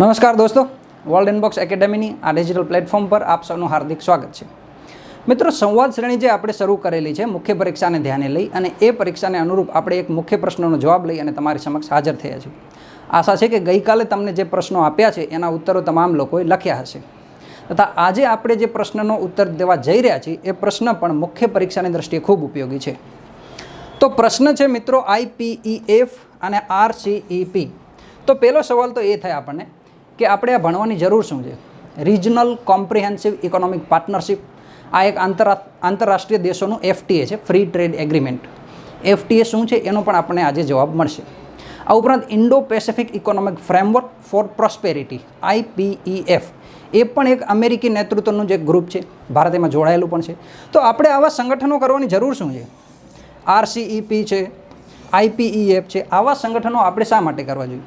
નમસ્કાર દોસ્તો, world inbox એકેડેમીની આ ડિજિટલ પ્લેટફોર્મ પર આપ સૌનું હાર્દિક સ્વાગત છે. મિત્રો, સંવાદ શ્રેણી જે આપણે શરૂ કરેલી છે મુખ્ય પરીક્ષાને ધ્યાને લઈ અને એ પરીક્ષાને અનુરૂપ આપણે એક મુખ્ય પ્રશ્નનો જવાબ લઈ અને તમારી સમક્ષ હાજર થયા છે. આશા છે કે ગઈકાલે તમને જે પ્રશ્નો આપ્યા છે એના ઉત્તરો તમામ લોકોએ લખ્યા હશે તથા આજે આપણે જે પ્રશ્નનો ઉત્તર દેવા જઈ રહ્યા છીએ એ પ્રશ્ન પણ મુખ્ય પરીક્ષાની દ્રષ્ટિએ ખૂબ ઉપયોગી છે. તો પ્રશ્ન છે મિત્રો IPEF અને RCEP. તો પહેલો સવાલ તો એ થાય આપણને કે આપણે આ ભણવાની જરૂર શું છે. રિજનલ કોમ્પ્રિહેન્સિવ ઇકોનોમિક પાર્ટનરશિપ આ એક આંતરરાષ્ટ્રીય દેશોનું FTA છે, ફ્રી ટ્રેડ એગ્રીમેન્ટ. FTA શું છે એનો પણ આપણને આજે જવાબ મળશે. આ ઉપરાંત Indo Pacific economic framework for prosperity IPEF એ પણ એક અમેરિકી નેતૃત્વનું જે ગ્રુપ છે, ભારત એમાં જોડાયેલું પણ છે. તો આપણે આવા સંગઠનો કરવાની જરૂર શું છે. RCEP છે, IPEF છે, આવા સંગઠનો આપણે શા માટે કરવા જોઈએ.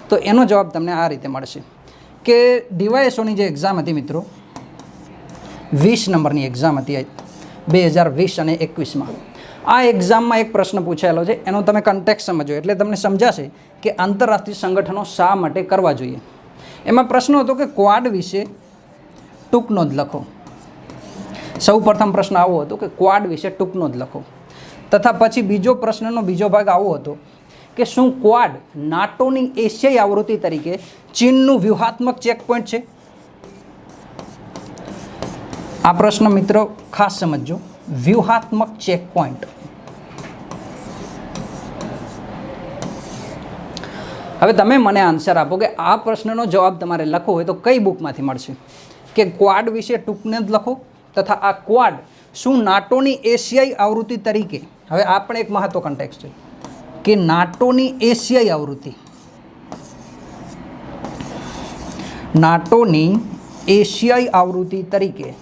તો એનો જવાબ તમને આ રીતે મળશે કે DYSOની જે એક્ઝામ હતી મિત્રો, 20 નંબરની એક્ઝામ હતી 2020 અને 21માં. આ એક્ઝામમાં એક પ્રશ્ન પૂછાયેલો છે, એનો તમે કન્ટેક્સ્ટ સમજો એટલે તમને સમજાશે કે આંતરરાષ્ટ્રીય સંગઠનો શા માટે કરવા જોઈએ. એમાં પ્રશ્ન હતો કે ક્વાડ વિશે ટૂંક નોંધ લખો. સૌ પ્રથમ પ્રશ્ન આવો હતો કે ક્વાડ વિશે ટૂંક નોંધ લખો. તથા પછી બીજો પ્રશ્નનો બીજો ભાગ આવો હતો કે શું ક્વાડ નાટોની એશિયાઈ આવૃત્તિ તરીકે ચીનનું વ્યૂહાત્મક ચેકપોઇન્ટ છે. આ પ્રશ્ન મિત્રો ખાસ સમજો, વ્યૂહાત્મક ચેકપોઇન્ટ. હવે તમે મને આન્સર આપો કે આ પ્રશ્નનો જવાબ તમારે લખવો હોય તો કઈ બુકમાંથી મળશે. કે ક્વાડ વિશે ટૂંકને જ લખો તથા આ ક્વાડ શું નાટોની એશિયાઈ આવૃત્તિ તરીકે, હવે આ પણ એક મહત્વ કન્ટેક્સ્ટ છે કે નાટોની એશિયાઈ આવૃત્તિ, નાટોની એશિયાઈ આવૃત્તિ તરીકે.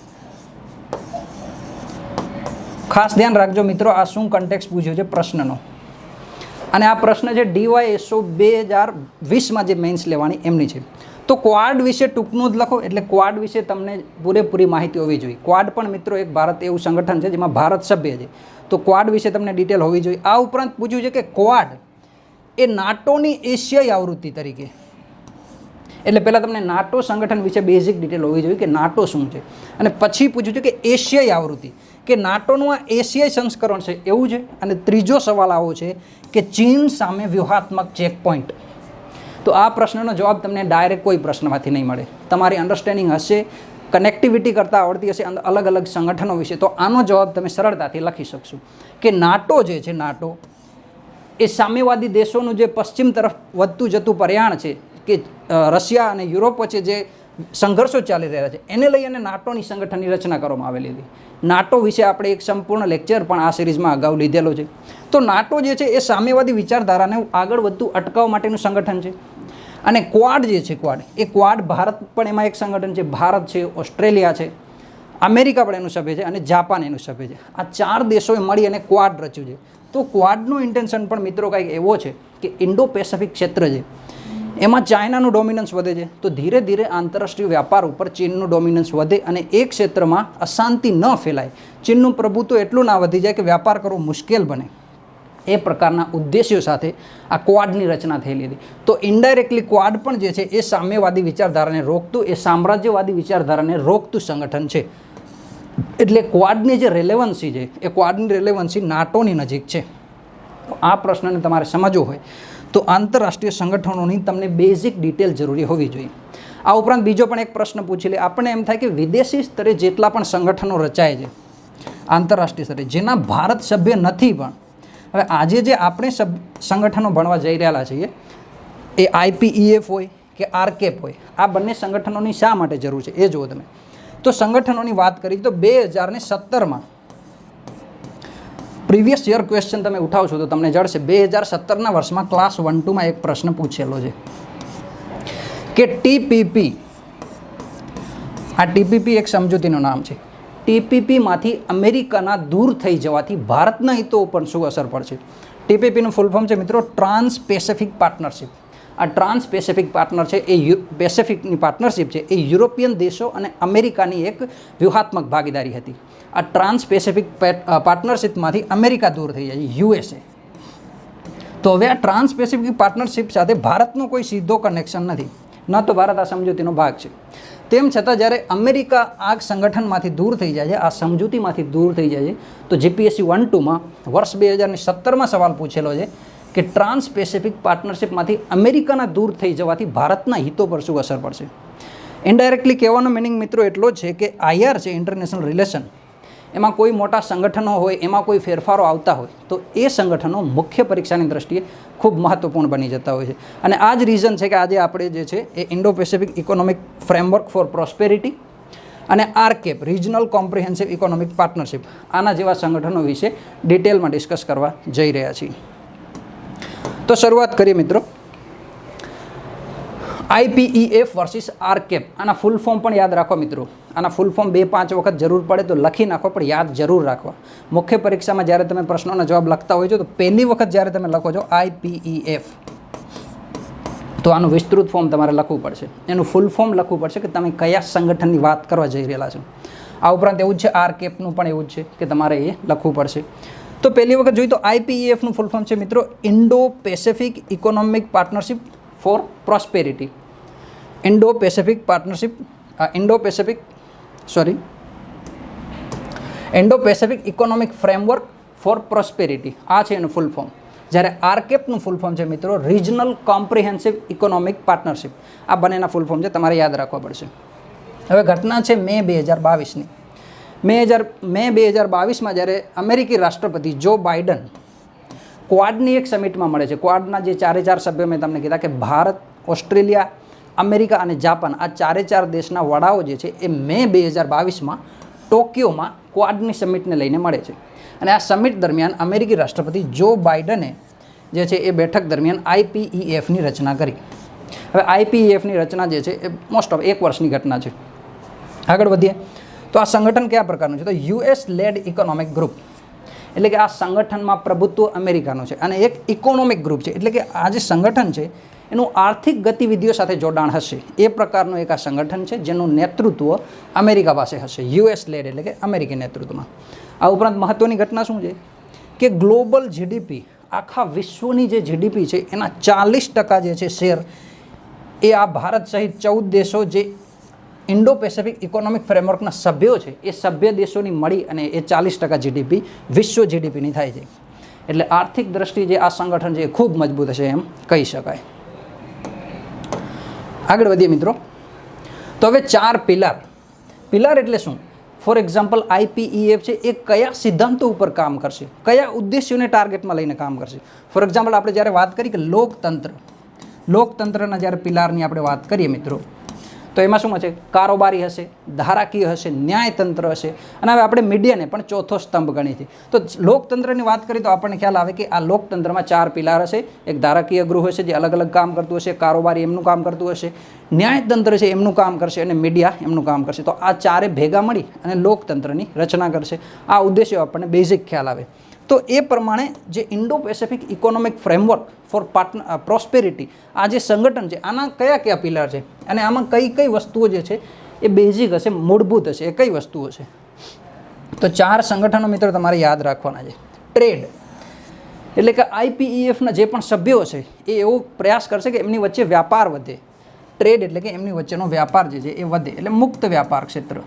ખાસ ધ્યાન રાખજો મિત્રો, આ શું કન્ટેક્સ્ટ પૂછ્યો છે પ્રશ્નનો. અને આ પ્રશ્ન છે DYSO 2020માં જે મેન્સ લેવાની એમની છે. તો ક્વાડ વિશે ટૂંકનું જ લખો એટલે ક્વાડ વિશે તમને પૂરેપૂરી માહિતી હોવી જોઈએ. ક્વાડ પણ મિત્રો એક ભારત એવું સંગઠન છે જેમાં ભારત સભ્ય છે, તો ક્વાડ વિશે તમને ડિટેલ હોવી જોઈએ. આ ઉપરાંત પૂછ્યું છે કે ક્વાડ એ નાટોની એશિયાઈ આવૃત્તિ તરીકે, એટલે પહેલાં તમને નાટો સંગઠન વિશે બેઝિક ડિટેલ હોવી જોઈએ કે નાટો શું છે. અને પછી પૂછ્યું છે કે એશિયાઈ આવૃત્તિ, કે નાટોનું આ એશિયાઈ સંસ્કરણ છે એવું છે. અને ત્રીજો સવાલ આવો છે કે ચીન સામે વ્યૂહાત્મક ચેકપોઇન્ટ. તો આ પ્રશ્નનો જવાબ તમને ડાયરેક્ટ કોઈ પ્રશ્નમાંથી નહીં મળે. તમારી અન્ડરસ્ટેન્ડિંગ હશે, કનેક્ટિવિટી કરતાં આવડતી હશે અલગ અલગ સંગઠનો વિશે, તો આનો જવાબ તમે સરળતાથી લખી શકશો કે નાટો જે છે, નાટો એ સામ્યવાદી દેશોનું જે પશ્ચિમ તરફ વધતું જતું પ્રયાણ છે કે રશિયા અને યુરોપ વચ્ચે જે સંઘર્ષો ચાલી રહ્યા છે એને લઈ અને નાટોની સંગઠનની રચના કરવામાં આવેલી હતી. નાટો વિશે આપણે એક સંપૂર્ણ લેક્ચર પણ આ સિરીઝમાં અગાઉ લીધેલો છે. તો નાટો જે છે એ સામ્યવાદી વિચારધારાને આગળ વધતું અટકાવવા માટેનું સંગઠન છે. અને ક્વાડ જે છે, ક્વાડ ભારત પણ એમાં એક સંગઠન છે. ભારત છે, ઓસ્ટ્રેલિયા છે, અમેરિકા પણ એનું સભ્ય છે અને જાપાન એનું સભ્ય છે. આ 4 દેશોએ મળી અને ક્વાડ રચ્યું છે. તો ક્વાડનું ઇન્ટેન્શન પણ મિત્રો કંઈક એવો છે કે ઇન્ડો પેસિફિક ક્ષેત્ર છે એમાં ચાઇનાનું ડોમિનન્સ વધે છે, તો ધીરે ધીરે આંતરરાષ્ટ્રીય વ્યાપાર ઉપર ચીનનું ડોમિનન્સ વધે અને એક ક્ષેત્રમાં અશાંતિ ન ફેલાય, ચીનનું પ્રભુત્વ એટલું ના વધી જાય કે વ્યાપાર કરવો મુશ્કેલ બને, એ પ્રકારના ઉદ્દેશ્યો સાથે આ ક્વાડની રચના થયેલી હતી. તો ઇનડાયરેક્ટલી ક્વાડ પણ જે છે એ સામ્યવાદી વિચારધારાને રોકતું, એ સામ્રાજ્યવાદી વિચારધારાને રોકતું સંગઠન છે. એટલે ક્વાડની જે રેલેવન્સી છે એ ક્વાડની રેલેવન્સી નાટોની નજીક છે. તો આ પ્રશ્નને તમારે સમજવો હોય તો આંતરરાષ્ટ્રીય સંગઠનોની તમને બેઝિક ડિટેલ જરૂરી હોવી જોઈએ. આ ઉપરાંત બીજો પણ એક પ્રશ્ન પૂછી લે. આપણને એમ થાય કે વિદેશી સ્તરે જેટલા પણ સંગઠનો રચાય છે આંતરરાષ્ટ્રીય સ્તરે જેના ભારત સભ્ય નથી, પણ હવે આજે જે આપણે સંગઠનો ભણવા જઈ રહેલા છીએ એ IPEF હોય કે RCEP હોય, આ બંને સંગઠનોની શા માટે જરૂર છે એ જુઓ તમે. તો સંગઠનોની વાત કરી તો 2017માં પ્રીવિયસ યર ક્વેશ્ચન તમે ઉઠાવશો તો તમને જડશે. 2017ના વર્ષમાં ક્લાસ 1-2માં એક પ્રશ્ન પૂછેલો છે કે TPP, આ TPP એક સમજૂતીનું નામ છે. TPPમાંથી અમેરિકાના દૂર થઈ જવાથી ભારતના હિતો ઉપર શું અસર પડશે. TPPનું ફૂલ ફોર્મ છે મિત્રો ટ્રાન્સ પેસિફિક પાર્ટનરશિપ. આ ટ્રાન્સ પેસિફિક પાર્ટનર છે એ પેસિફિકની પાર્ટનરશિપ છે એ યુરોપિયન દેશો અને અમેરિકાની એક વ્યૂહાત્મક ભાગીદારી હતી. આ ટ્રાન્સ પેસિફિક પાર્ટનરશિપમાંથી અમેરિકા દૂર થઈ જાય, USA. તો હવે આ ટ્રાન્સ પેસિફિક પાર્ટનરશિપ સાથે ભારતનો કોઈ સીધો કનેક્શન નથી. ન તો ભારત આ સમજૂતીનો ભાગ છે. તેમ છતાં જ્યારે અમેરિકા આ સંગઠનમાંથી દૂર થઈ જાય છે, આ સમજૂતીમાંથી દૂર થઈ જાય છે, તો જીપીએસસી 1-2માં વર્ષ 2017માં સવાલ પૂછેલો છે કે ટ્રાન્સ પેસિફિક પાર્ટનરશિપમાંથી અમેરિકાના દૂર થઈ જવાથી ભારતના હિતો પર શું અસર પડશે. ઇનડાયરેક્ટલી કહેવાનો મિનિંગ મિત્રો એટલો જ છે કે આઈઆર છે, ઇન્ટરનેશનલ રિલેશન, એમાં કોઈ મોટા સંગઠનો હોય, એમાં કોઈ ફેરફારો આવતા હોય તો એ સંગઠનો મુખ્ય પરીક્ષાની દ્રષ્ટિએ ખૂબ મહત્ત્વપૂર્ણ બની જતા હોય છે. અને આ જ રીઝન છે કે આજે આપણે જે છે એ Indo Pacific economic framework for prosperity અને RCEP, regional comprehensive economic partnership, આના જેવા સંગઠનો વિશે ડિટેલમાં ડિસ્કસ કરવા જઈ રહ્યા છીએ. તો શરૂઆત કરીએ મિત્રો. IPEF વર્સિસ આરકેપ, આના ફૂલ ફોર્મ પણ યાદ રાખો મિત્રો. આના ફૂલ ફોર્મ 2-5 વખત જરૂર પડે તો લખી નાખો, પણ યાદ જરૂર રાખવા. મુખ્ય પરીક્ષામાં જ્યારે તમે પ્રશ્નોના જવાબ લખતા હોય છો તો પહેલી વખત જ્યારે તમે લખો છો IPEF, તો આનું વિસ્તૃત ફોર્મ તમારે લખવું પડશે. એનું ફૂલ ફોર્મ લખવું પડશે કે તમે કયા સંગઠનની વાત કરવા જઈ રહેલા છો. આ ઉપરાંત એવું જ છે આરકેપનું પણ એવું જ છે કે તમારે એ લખવું પડશે. તો પહેલી વખત જોઈએ તો IPEFનું ફૂલ ફોર્મ છે મિત્રો Indo Pacific economic partnership for prosperity. Indo Pacific economic framework for prosperity, આ છે એનું ફૂલ ફોર્મ. જ્યારે આરકેપનું ફૂલ ફોર્મ છે મિત્રો રિજનલ કોમ્પ્રિહેન્સિવ ઇકોનોમિક પાર્ટનરશિપ. આ બંનેના ફૂલ ફોર્મ છે, તમારે યાદ રાખવા પડશે. હવે ઘટના છે મે 2022ની. મે 2022માં જ્યારે અમેરિકી રાષ્ટ્રપતિ જો બાઇડન ક્વાડની એક સમિટમાં મળે છે. ક્વાડના જે 4 સભ્યો મેં તમને કીધા કે ભારત, ઓસ્ટ્રેલિયા, અમેરિકા અને જાપાન, આ 4 દેશના વડાઓ જે છે એ મે 2022માં ટોક્યોમાં ક્વાડની સમિટને લઈને મળે છે. અને આ સમિટ દરમિયાન અમેરિકી રાષ્ટ્રપતિ જો બાઇડને જે છે એ બેઠક દરમિયાન IPEFની રચના કરી. હવે IPEFની રચના જે છે એ મોસ્ટ ઓફ 1 વર્ષની ઘટના છે. આગળ વધીએ તો આ સંગઠન કયા પ્રકારનું છે? તો US લેડ ઇકોનોમિક ગ્રુપ, એટલે કે આ સંગઠનમાં પ્રભુત્વ અમેરિકાનું છે અને એક ઇકોનોમિક ગ્રુપ છે, એટલે કે આ જે સંગઠન છે એનું આર્થિક ગતિવિધિઓ સાથે જોડાણ હશે એ પ્રકારનું એક આ સંગઠન છે જેનું નેતૃત્વ અમેરિકા પાસે હશે. US લેડ એટલે કે અમેરિકી નેતૃત્વમાં. આ ઉપરાંત મહત્ત્વની ઘટના શું છે કે ગ્લોબલ GDP, આખા વિશ્વની જે GDP છે એના 40% જે છે શેર એ આ ભારત સહિત 14 દેશો જે ઇન્ડો પેસિફિક ઇકોનોમિક ફ્રેમવર્કના સભ્યો છે એ સભ્ય દેશોની મળી અને એ 40% GDP વિશ્વ GDPની થાય છે. એટલે આર્થિક દ્રષ્ટિએ જે આ સંગઠન છે એ ખૂબ મજબૂત હશે એમ કહી શકાય. આગળ વધીએ મિત્રો. તો હવે 4 પિલાર એટલે શું? ફોર એક્ઝામ્પલ IPEF છે એ કયા સિદ્ધાંતો ઉપર કામ કરશે, કયા ઉદ્દેશ્યોને ટાર્ગેટમાં લઈને કામ કરશે. ફોર એક્ઝામ્પલ આપણે જ્યારે વાત કરી કે લોકતંત્રના જ્યારે પિલારની આપણે વાત કરીએ મિત્રો, તો એમાં શું હશે? કારોબારી હશે, ધારાકીય હશે, ન્યાયતંત્ર હશે અને હવે આપણે મીડિયાને પણ ચોથો સ્તંભ ગણી છે. તો લોકતંત્રની વાત કરીએ તો આપણને ખ્યાલ આવે કે આ લોકતંત્રમાં 4 પિલાર હશે. એક ધારાકીય ગૃહ હશે જે અલગ અલગ કામ કરતું હશે, કારોબારી એમનું કામ કરતું હશે, ન્યાયતંત્ર છે એમનું કામ કરશે અને મીડિયા એમનું કામ કરશે. તો આ 4 ભેગા મળી અને લોકતંત્રની રચના કરશે. આ ઉદ્દેશ્યો આપણને બેઝિક ખ્યાલ આવે. તો એ પ્રમાણે જે Indo Pacific economic framework for prosperity, આ જે સંગઠન છે આના કયા પિલર છે અને આમાં કઈ વસ્તુઓ જે છે એ બેઝિક હશે, મૂળભૂત હશે, એ કઈ વસ્તુઓ છે? તો 4 સંગઠનો મિત્રો તમારે યાદ રાખવાના છે. ટ્રેડ એટલે કે IPEFના જે પણ સભ્યો છે એ એવો પ્રયાસ કરશે કે એમની વચ્ચે વ્યાપાર વધે. ટ્રેડ એટલે કે એમની વચ્ચેનો વ્યાપાર જે છે એ વધે, એટલે મુક્ત વ્યાપાર ક્ષેત્ર.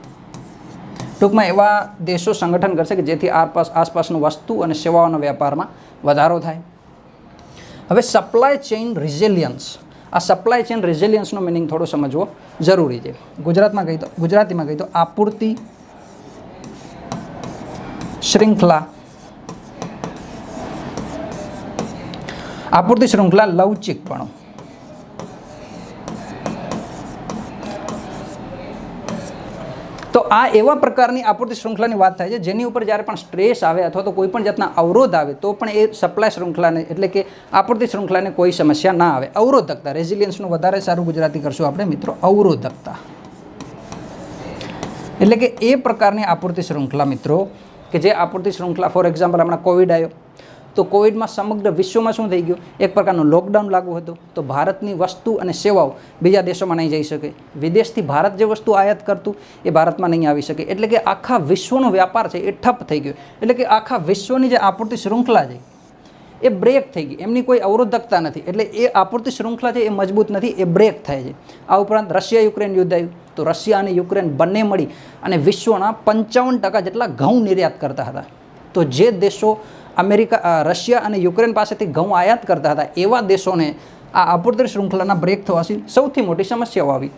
ટૂંકમાં એવા દેશો સંગઠન કરશે કે જેથી આસપાસનું વસ્તુ અને સેવાઓના વ્યાપારમાં વધારો થાય. હવે સપ્લાય ચેઇન રિઝિલિયન્સ. આ સપ્લાય ચેઇન રિઝિલિયન્સનો મિનિંગ થોડો સમજવો જરૂરી છે. ગુજરાતીમાં કહી તો આપૂર્તિ શૃંખલા લવચિકપણું. તો આ એવા પ્રકારની આપૂર્તિ શૃંખલાની વાત થાય છે જેની ઉપર જ્યારે પણ સ્ટ્રેસ આવે અથવા તો કોઈ પણ જાતના અવરોધ આવે તો પણ એ સપ્લાય શૃંખલાને એટલે કે આપૂર્તિ શૃંખલાને કોઈ સમસ્યા ના આવે. અવરોધકતા, રેઝિલિયન્સનું વધારે સારું ગુજરાતી કરશું આપણે મિત્રો, અવરોધકતા. એટલે કે એ પ્રકારની આપૂર્તિ શૃંખલા મિત્રો કે જે આપૂર્તિ શૃંખલા ફોર એક્ઝામ્પલ હમણાં કોવિડ આવ્યો તો કોવિડમાં સમગ્ર વિશ્વમાં શું થઈ ગયું? એક પ્રકારનું લોકડાઉન લાગુ હતું. તો ભારતની વસ્તુ અને સેવાઓ બીજા દેશોમાં નહીં જઈ શકે. વિદેશથી ભારત જે વસ્તુ આયાત કરતું એ ભારતમાં નહીં આવી શકે. એટલે કે આખા વિશ્વનો વ્યાપાર છે એ ઠપ થઈ ગયો. એટલે કે આખા વિશ્વની જે આપૂર્તિ શૃંખલા છે એ બ્રેક થઈ ગઈ, એમની કોઈ અવરોધકતા નથી, એટલે એ આપૂર્તિ શૃંખલા છે એ મજબૂત નથી, એ બ્રેક થાય છે. આ ઉપરાંત રશિયા યુક્રેન યુદ્ધ આવ્યું, તો રશિયા અને યુક્રેન બંને મળી અને વિશ્વના 55% જેટલા ઘઉં નિર્યાત કરતા હતા. તો જે દેશો રશિયા અને યુક્રેન પાસેથી ઘઉં આયાત કરતા હતા એવા દેશોને આ આપૂર્તિ શૃંખલાના બ્રેક થવાથી સૌથી મોટી સમસ્યાઓ આવી.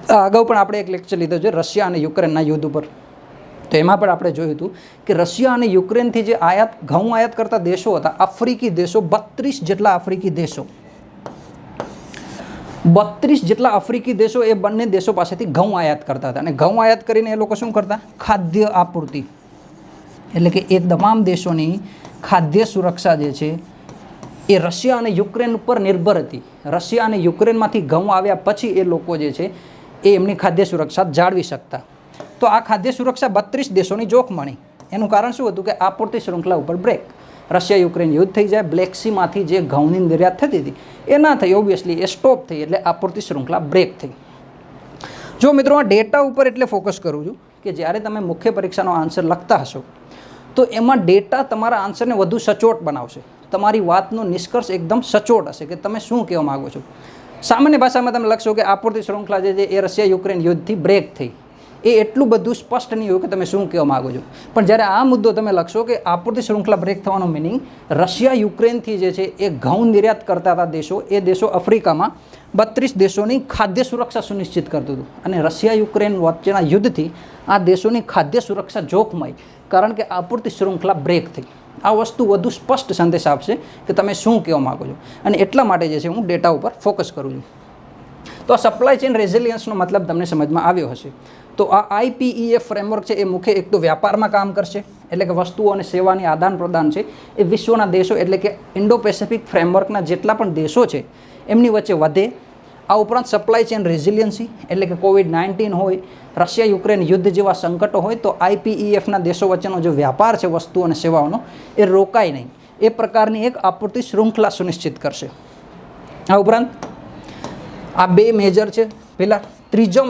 અગાઉ પણ આપણે એક લેક્ચર લીધો છે રશિયા અને યુક્રેનના યુદ્ધ ઉપર, તો એમાં પણ આપણે જોયું હતું કે રશિયા અને યુક્રેનથી જે ઘઉં આયાત કરતા દેશો હતા, આફ્રિકી દેશો, 32 જેટલા આફ્રિકી દેશો, 32 જેટલા આફ્રિકી દેશો એ બંને દેશો પાસેથી ઘઉં આયાત કરતા હતા. અને ઘઉં આયાત કરીને એ લોકો શું કરતા? ખાદ્ય આપૂર્તિ, એટલે કે એ તમામ દેશોની ખાદ્ય સુરક્ષા જે છે એ રશિયા અને યુક્રેન ઉપર નિર્ભર હતી. રશિયા અને યુક્રેનમાંથી ઘઉં આવ્યા પછી એ લોકો જે છે એ એમની ખાદ્ય સુરક્ષા જાળવી શકતા. તો આ ખાદ્ય સુરક્ષા 32 દેશોની જોખમાણી. એનું કારણ શું હતું કે આપૂર્તિ શૃંખલા ઉપર બ્રેક. રશિયા યુક્રેન યુદ્ધ થઈ જાય, બ્લેક સીમાંથી જે ઘઉંની નિર્યાત થતી હતી એ ના થઈ, ઓબ્વિયસલી એ સ્ટોપ થઈ, એટલે આપૂર્તિ શૃંખલા બ્રેક થઈ. જો મિત્રો, આ ડેટા ઉપર એટલે ફોકસ કરું છું કે જ્યારે તમે મુખ્ય પરીક્ષાનો આન્સર લખતા હશો તો એમાં ડેટા તમારા આન્સરને વધુ સચોટ બનાવશે. તમારી વાતનો નિષ્કર્ષ એકદમ સચોટ હશે કે તમે શું કહેવા માગો છો. સામાન્ય ભાષામાં તમે લખશો કે આપૂર્તિ શૃંખલા જે છે એ રશિયા યુક્રેન યુદ્ધથી બ્રેક થઈ, એ એટલું બધું સ્પષ્ટ નહીં હોય કે તમે શું કહેવા માગો છો. પણ જ્યારે આ મુદ્દો તમે લખશો કે આપૂર્તિ શૃંખલા બ્રેક થવાનો મિનિંગ રશિયા યુક્રેનથી જે છે એ ઘઉં નિર્યાત કરતા હતા દેશો, એ દેશો આફ્રિકામાં 32 દેશોની ખાદ્ય સુરક્ષા સુનિશ્ચિત કરતું હતું. અને રશિયા યુક્રેન વચ્ચેના યુદ્ધથી આ દેશોની ખાદ્ય સુરક્ષા જોખમાઈ, કારણ કે આપૂર્તિ શૃંખલા બ્રેક થઈ. આ વસ્તુ વધુ સ્પષ્ટ સંદેશ આપશે કે તમે શું કહેવા માગો છો, અને એટલા માટે જે છે હું ડેટા ઉપર ફોકસ કરું છું. તો આ સપ્લાય ચેઇન રેઝિલિયન્સનો મતલબ તમને સમજમાં આવ્યો હશે. તો આ IPEF ફ્રેમવર્ક છે એ મુખ્ય એક તો વ્યાપારમાં કામ કરશે, એટલે કે વસ્તુઓ અને સેવાની આદાન પ્રદાન છે એ વિશ્વના દેશો, એટલે કે ઇન્ડો પેસિફિક ફ્રેમવર્કના જેટલા પણ દેશો છે એમની વચ્ચે વધે. આ ઉપરાંત સપ્લાય ચેઇન રેઝિલિયન્સી, એટલે કે COVID-19 હોય, રશિયા યુક્રેન યુદ્ધ જેવા સંકટો હોય, તો IPEFના દેશો વચ્ચેનો જે વ્યાપાર છે વસ્તુઓ અને સેવાઓનો એ રોકાય નહીં, એ પ્રકારની એક આપૂર્તિ શૃંખલા સુનિશ્ચિત કરશે. આ ઉપરાંત આ બે મેજર છે પિલાર. ત્રીજો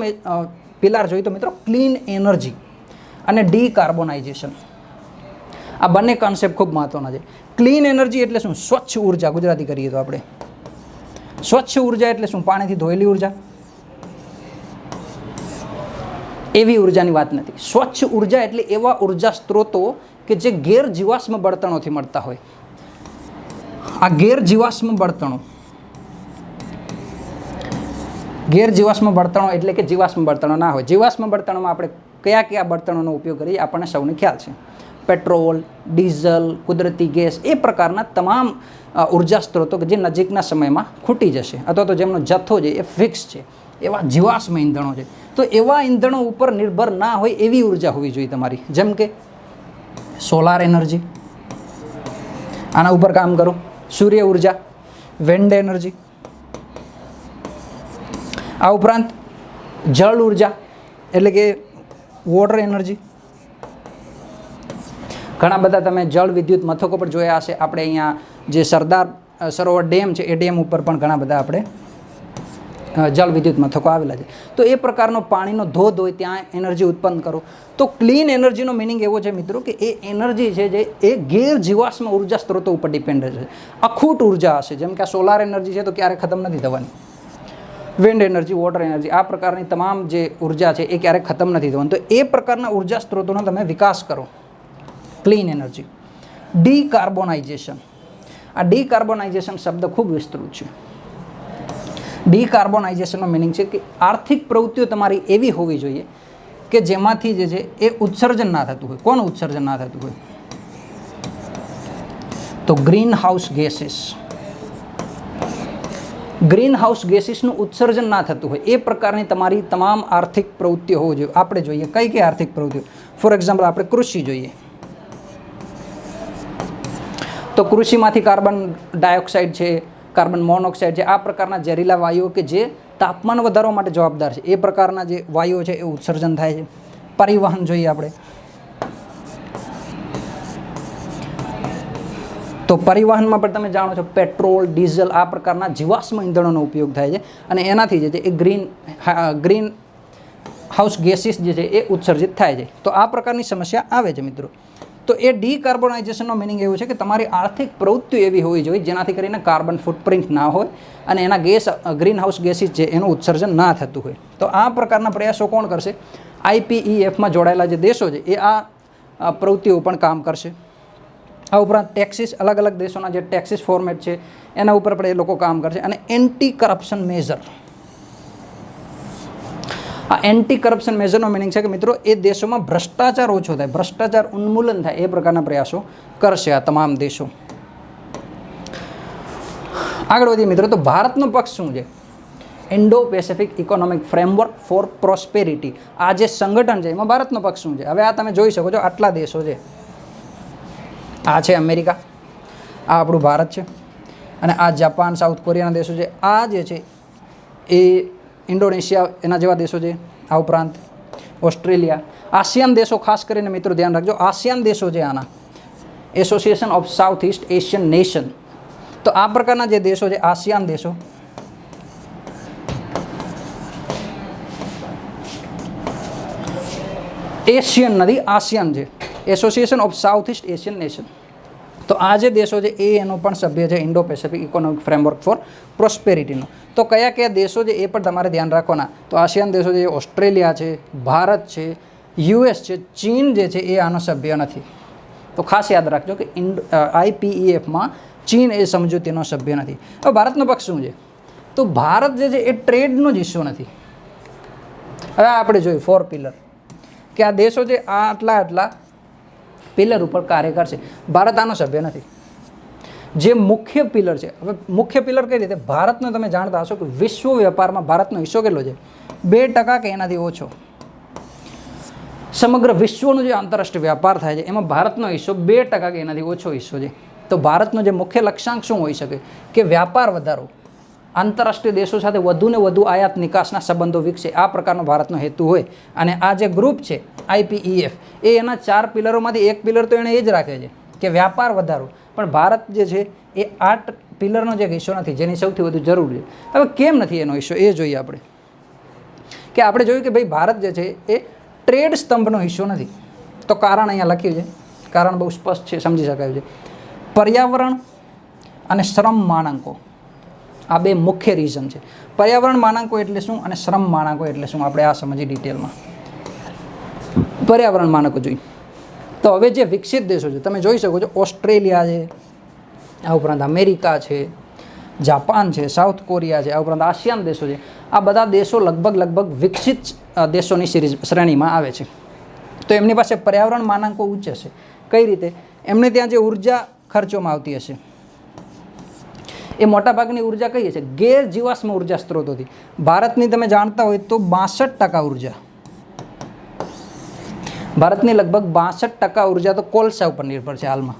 પિલાર જોઈએ તો મિત્રો ક્લીન એનર્જી અને ડીકાર્બોનાઇઝેશન. આ બંને કોન્સેપ્ટ ખૂબ મહત્વના છે. ક્લીન એનર્જી એટલે શું? સ્વચ્છ ઉર્જા. ગુજરાતી કરીએ તો આપણે સ્વચ્છ ઉર્જા એટલે શું? પાણીથી ધોયેલી ઉર્જા, એવી ઉર્જાની વાત નથી. સ્વચ્છ ઉર્જા એટલે એવા ઉર્જા સ્ત્રોતો કે જે ગેરજીવાશ્મ બળતણોથી મળતા હોય. આ ગેરજીવાશ્મ બળતણો એટલે કે જીવાશ્મ બળતણો ના હોય. જીવાશ્મ બળતણોમાં આપણે કયા કયા બળતણોનો ઉપયોગ કરીએ આપણને સૌને ખ્યાલ છે. પેટ્રોલ, ડીઝલ, કુદરતી ગેસ, એ પ્રકારના તમામ ઉર્જા સ્ત્રોતો કે જે નજીકના સમયમાં ખૂટી જશે અથવા તો જેમનો જથ્થો છે એ ફિક્સ છે, એવા જીવાશ્મ ઇંધણો છે. તો એવા ઇંધણો ઉપર નિર્ભર ના હોય એવી ઉર્જા હોવી જોઈએ તમારી. જેમ કે સોલાર એનર્જી, આના ઉપર કામ કરો. સૂર્ય ઉર્જા, વિન્ડ એનર્જી. આ ઉપરાંત જળ ઉર્જા એટલે કે વોટર એનર્જી. ઘણા બધા તમે જળ વિદ્યુત મથકો પર જોયા હશે. આપણે અહીંયા જે સરદાર સરોવર ડેમ છે એ ડેમ ઉપર પણ ઘણા બધા આપણે જળ વિદ્યુત મથકો આવેલા છે. તો એ પ્રકારનો પાણીનો ધોધ હોય ત્યાં એનર્જી ઉત્પન્ન કરો. તો ક્લીન એનર્જીનો મિનિંગ એવો છે મિત્રો કે એ એનર્જી છે જે એ ગેરજીવાશ્મ ઉર્જા સ્ત્રોતો ઉપર ડિપેન્ડ છે. અખૂટ ઉર્જા હશે, જેમ કે આ સોલાર એનર્જી છે તો ક્યારે ખતમ નથી થવાની. વિન્ડ એનર્જી, વોટર એનર્જી, આ પ્રકારની તમામ જે ઉર્જા છે એ ક્યારેક ખતમ નથી થવાની. તો એ પ્રકારના ઉર્જા સ્ત્રોતોનો તમે વિકાસ કરો. Clean energy. ડીકાર્બોનાઇઝેશન. આ ડીકાર્બોનાઇઝેશન શબ્દ ખૂબ વિસ્તૃત છે. ડીકાર્બોનાઇઝેશનનો મિનિંગ છે કે આર્થિક પ્રવૃત્તિઓ તમારી એવી હોવી જોઈએ કે જેમાંથી જે છે એ ઉત્સર્જન ના થતું હોય. કોનું ઉત્સર્જન ના થતું હોય? તો greenhouse gases. Greenhouse ગેસીસનું ઉત્સર્જન ના થતું હોય એ પ્રકારની તમારી તમામ આર્થિક પ્રવૃત્તિઓ હોવી જોઈએ. આપણે જોઈએ કઈ કઈ આર્થિક પ્રવૃત્તિઓ. ફોર એક્ઝામ્પલ આપણે કૃષિ જોઈએ તો કૃષિમાંથી કાર્બન ડાયોક્સાઇડ છે, કાર્બન મોનોક્સાઇડ છે, આ પ્રકારના ઝેરીલા વાયુઓ કે જે તાપમાન વધારવા માટે જવાબદાર છે એ પ્રકારના જે વાયુઓ છે એ ઉત્સર્જન થાય છે. પરિવહન જોઈએ આપણે તો પરિવહનમાં પણ તમે જાણો છો પેટ્રોલ, ડીઝલ, આ પ્રકારના જીવાશ્મ ઇંધણોનો ઉપયોગ થાય છે અને એનાથી જે છે એ ગ્રીન હાઉસ ગેસીસ જે છે એ ઉત્સર્જિત થાય છે. તો આ પ્રકારની સમસ્યા આવે છે મિત્રો. તો એ ડીકાર્બોનાઇઝેશનનો મિનિંગ એવું છે કે તમારી આર્થિક પ્રવૃત્તિ એવી હોવી જોઈએ જેનાથી કરીને કાર્બન ફૂટપ્રિન્ટ ના હોય અને એના ગ્રીન હાઉસ ગેસીસ છે એનું ઉત્સર્જન ના થતું હોય. તો આ પ્રકારના પ્રયાસો કોણ કરશે? IPEFમાં જોડાયેલા જે દેશો છે એ આ પ્રવૃત્તિઓ પણ કામ કરશે. આ ઉપરાંત ટેક્સીસ, અલગ અલગ દેશોના જે ટેક્સીસ ફોર્મેટ છે એના ઉપર પણ એ લોકો કામ કરશે. અને એન્ટી કરપ્શન મેઝર, આ એન્ટી કરપ્શન મેઝરનો મિનિંગ છે કે મિત્રો એ દેશોમાં ભ્રષ્ટાચાર ઓછો થાય, ભ્રષ્ટાચાર ઉન્મૂલન થાય એ પ્રકારના પ્રયાસો કરશે આ તમામ દેશો. આગળ વધીએ મિત્રો, તો ભારતનો પક્ષ શું છે? Indo Pacific economic framework for prosperity, આ જે સંગઠન છે એમાં ભારતનો પક્ષ શું છે? હવે આ તમે જોઈ શકો છો, આટલા દેશો છે. આ છે અમેરિકા, આ આપણું ભારત છે, અને આ જાપાન, સાઉથ કોરિયાના દેશો છે. આ જે છે એ ઇન્ડોનેશિયા, એના જેવા દેશો છે. આ ઉપરાંત ઓસ્ટ્રેલિયા, આસિયાન દેશો, ખાસ કરીને મિત્રો ધ્યાન રાખજો, આસિયાન દેશો છે આના, association of South East Asian nation. તો આ પ્રકારના જે દેશો છે આસિયાન દેશો, એશિયન નથી, આસિયાન છે, association of South East Asian nation. તો આ જે દેશો છે એ એનો પણ સભ્ય છે Indo Pacific economic framework for પ્રોસ્પેરિટીનો. તો કયા કયા દેશો છે એ પણ તમારે ધ્યાન રાખવાના. તો આસિયાન દેશો છે, ઓસ્ટ્રેલિયા છે, ભારત છે, US છે, ચીન જે છે એ આનો સભ્ય નથી. તો ખાસ યાદ રાખજો કે IPEFમાં ચીન એ સમજૂતીનો સભ્ય નથી. હવે ભારતનો પક્ષ શું છે? તો ભારત જે છે એ ટ્રેડનો જ હિસ્સો નથી. હવે આપણે જોયું 4 પિલર, કે આ દેશો છે આ આટલા પિલર ઉપર કાર્ય કરશે. ભારત આનો સભ્ય નથી. જે મુખ્ય પિલર છે, હવે મુખ્ય પિલર કઈ રીતે? ભારતનો તમે જાણતા હશો કે વિશ્વ વેપારમાં ભારતનો હિસ્સો કેટલો છે? 2% કે એનાથી ઓછો. સમગ્ર વિશ્વનો જે આંતરરાષ્ટ્રીય વ્યાપાર થાય છે એમાં ભારતનો હિસ્સો 2% કે એનાથી ઓછો હિસ્સો છે. તો ભારતનો જે મુખ્ય લક્ષ્યાંક શું હોઈ શકે? કે વ્યાપાર વધારો, આંતરરાષ્ટ્રીય દેશો સાથે વધુને વધુ આયાત નિકાસના સંબંધો વિકસે, આ પ્રકારનો ભારતનો હેતુ હોય. અને આ જે ગ્રુપ છે IPEF એ એના 4 પિલરોમાંથી એક પિલર તો એણે એ જ રાખે છે કે વ્યાપાર વધારો. પણ ભારત જે છે એ 8 પિલરનો જે હિસ્સો નથી જેની સૌથી વધુ જરૂર છે. હવે કેમ નથી એનો હિસ્સો એ જોઈએ આપણે. કે આપણે જોયું કે ભાઈ ભારત જે છે એ ટ્રેડ સ્તંભનો હિસ્સો નથી. તો કારણ અહીંયા લખ્યું છે, કારણ બહુ સ્પષ્ટ છે, સમજી શકાય છે. પર્યાવરણ અને શ્રમ માનાંકો, આ બે મુખ્ય રીઝન છે. પર્યાવરણ માનાંકો એટલે શું અને શ્રમ માનાંકો એટલે શું, આપણે આ સમજી ડિટેલમાં. પર્યાવરણ માનાંકો જોઈએ તો હવે જે વિકસિત દેશો છે તમે જોઈ શકો છો, ઓસ્ટ્રેલિયા છે, આ ઉપરાંત અમેરિકા છે, જાપાન છે, સાઉથ કોરિયા છે, આ ઉપરાંત આસિયાન દેશો છે. આ બધા દેશો લગભગ વિકસિત દેશોની શ્રેણીમાં આવે છે. તો એમની પાસે પર્યાવરણ માનાંકો ઉચ્ચ હશે. કઈ રીતે? એમને ત્યાં જે ઉર્જા ખર્ચોમાં આવતી હશે એ મોટાભાગની ઉર્જા કઈ છે? ગેર જીવાશ્મ ઉર્જા સ્ત્રોતોથી. ભારતની તમે જાણતા હોય તો 62% ઉર્જા, ભારતની લગભગ 62% ઉર્જા તો કોલસા ઉપર નિર્ભર છે હાલમાં.